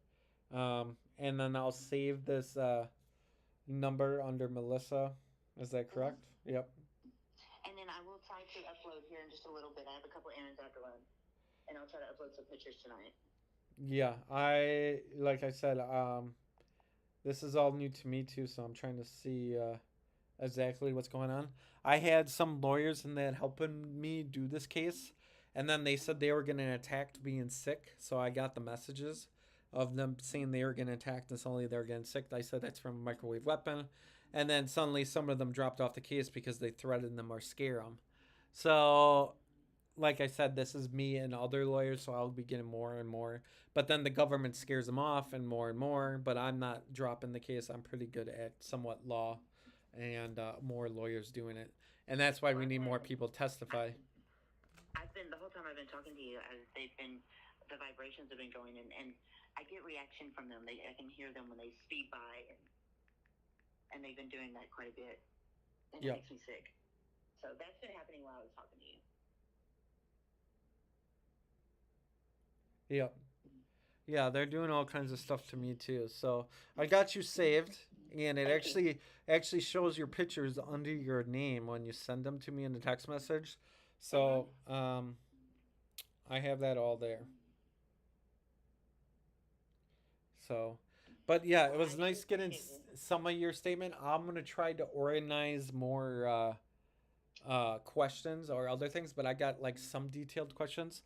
And then I'll save this number under Melissa. Is that correct? Mm-hmm. Yep. And then I will try to upload here in just a little bit. I have a couple errands I have to run. And I'll try to upload some pictures tonight. Yeah, like I said, this is all new to me too, so I'm trying to see exactly what's going on. I had some lawyers in that helping me do this case, and then they said they were going to attack being sick, so I got the messages of them saying they were going to attack and suddenly they were getting sick. I said that's from a microwave weapon, and then suddenly some of them dropped off the case because they threatened them or scare them. So like I said, this is me and other lawyers, so I'll be getting more and more. But then the government scares them off and more. But I'm not dropping the case. I'm pretty good at somewhat law and more lawyers doing it. And that's why we need more people testify. The whole time I've been talking to you, the vibrations have been going, and I get reaction from them. I can hear them when they speed by, and they've been doing that quite a bit. And it makes me sick. So that's been happening while I was talking to you. Yep. Yeah, they're doing all kinds of stuff to me too. So I got you saved, and it actually shows your pictures under your name when you send them to me in the text message. So I have that all there. So, but yeah, it Well, I was do nice getting appreciate you. some of your statement. I'm gonna try to organize more questions or other things, but I got like some detailed questions.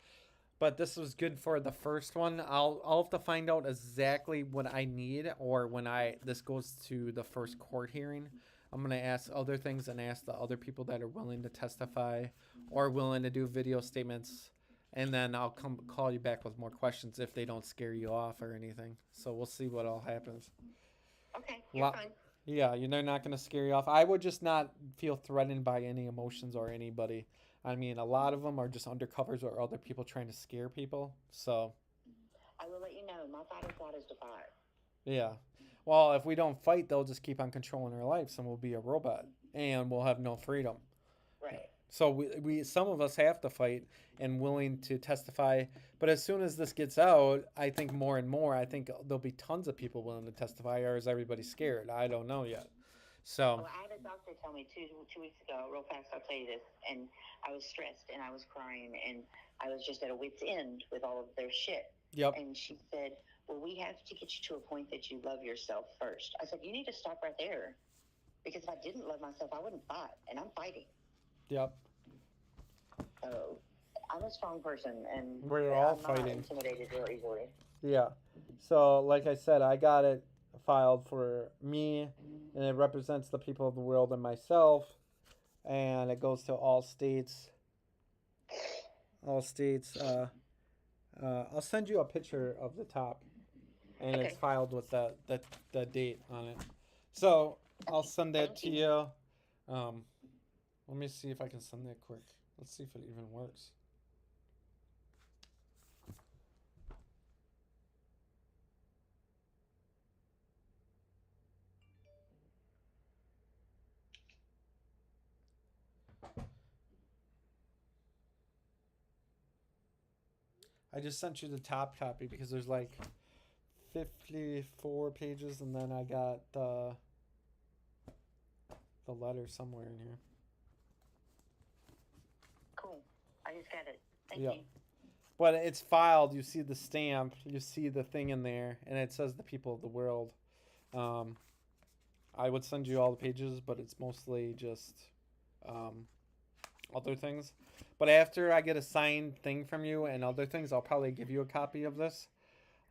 But this was good for the first one. I'll have to find out exactly what I need, or when I this goes to the first court hearing, I'm gonna ask other things and ask the other people that are willing to testify or willing to do video statements, and then I'll come call you back with more questions if they don't scare you off or anything. So we'll see what all happens. Okay, you're fine. Yeah, they're not gonna scare you off. I would just not feel threatened by any emotions or anybody. I mean, a lot of them are just undercovers or other people trying to scare people. So, I will let you know. My fighting thought is to fight. yeah. Well, if we don't fight, they'll just keep on controlling our lives and we'll be a robot and we'll have no freedom. Right. So we some of us have to fight and willing to testify. But as soon as this gets out, I think more and more, I think there'll be tons of people willing to testify, or is everybody scared? I don't know yet. So, Well, I had a doctor tell me two weeks ago, real fast, I'll tell you this, and I was stressed and I was crying and I was just at a wit's end with all of their shit. yep. And she said, well, we have to get you to a point that you love yourself first. I said, you need to stop right there. Because if I didn't love myself, I wouldn't fight. And I'm fighting. Yep. So I'm a strong person, and We're all I'm not fighting. intimidated real easily. Yeah. So, like I said, I got it filed for me, and it represents the people of the world and myself, and it goes to all states. All states. I'll send you a picture of the top, and Okay. it's filed with the date on it. So I'll send that to you. Let me see if I can send that quick. Let's see if it even works. I just sent you the top copy because there's like 54 pages, and then I got the letter somewhere in here. Cool. I just got it. Thank Yep. you. But it's filed. You see the stamp. You see the thing in there, and it says the people of the world. I would send you all the pages, but it's mostly just other things. But after I get a signed thing from you and other things, I'll probably give you a copy of this.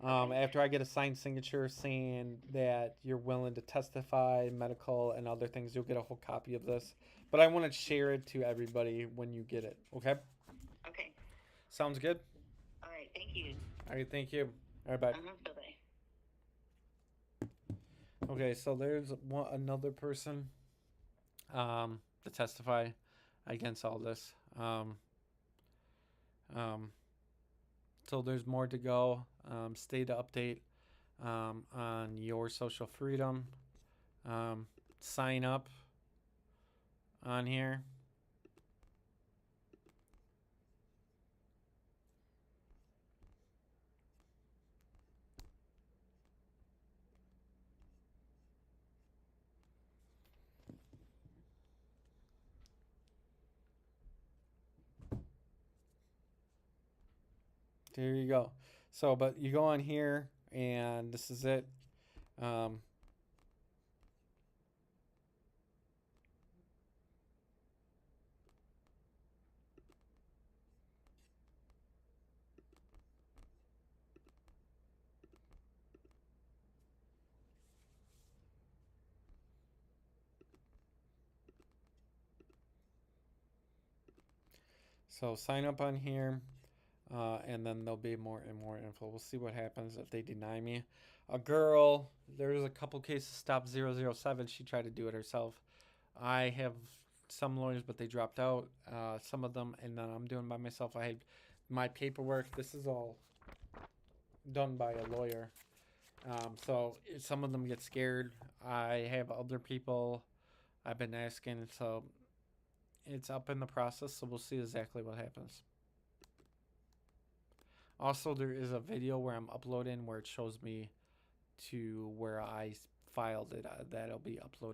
After I get a signed signature saying that you're willing to testify, medical, and other things, you'll get a whole copy of this. But I want to share it to everybody when you get it. Okay? Okay. Sounds good? All right. Thank you. All right, thank you. All right, bye. Bye-bye. Okay, so there's another person to testify against all this. So there's more to go. Stay to update on your social freedom. Sign up on here. There you go. So, but you go on here, and this is it. Um, so sign up on here, and then there'll be more and more info. We'll see what happens if they deny me. A girl, there's a couple cases. Stop 007. She tried to do it herself. I have some lawyers, but they dropped out. Some of them, and then I'm doing by myself. I had my paperwork. This is all done by a lawyer. So some of them get scared. I have other people I've been asking, so it's up in the process. So we'll see exactly what happens. Also, there is a video where I'm uploading where it shows me to where I filed it. That'll be uploaded.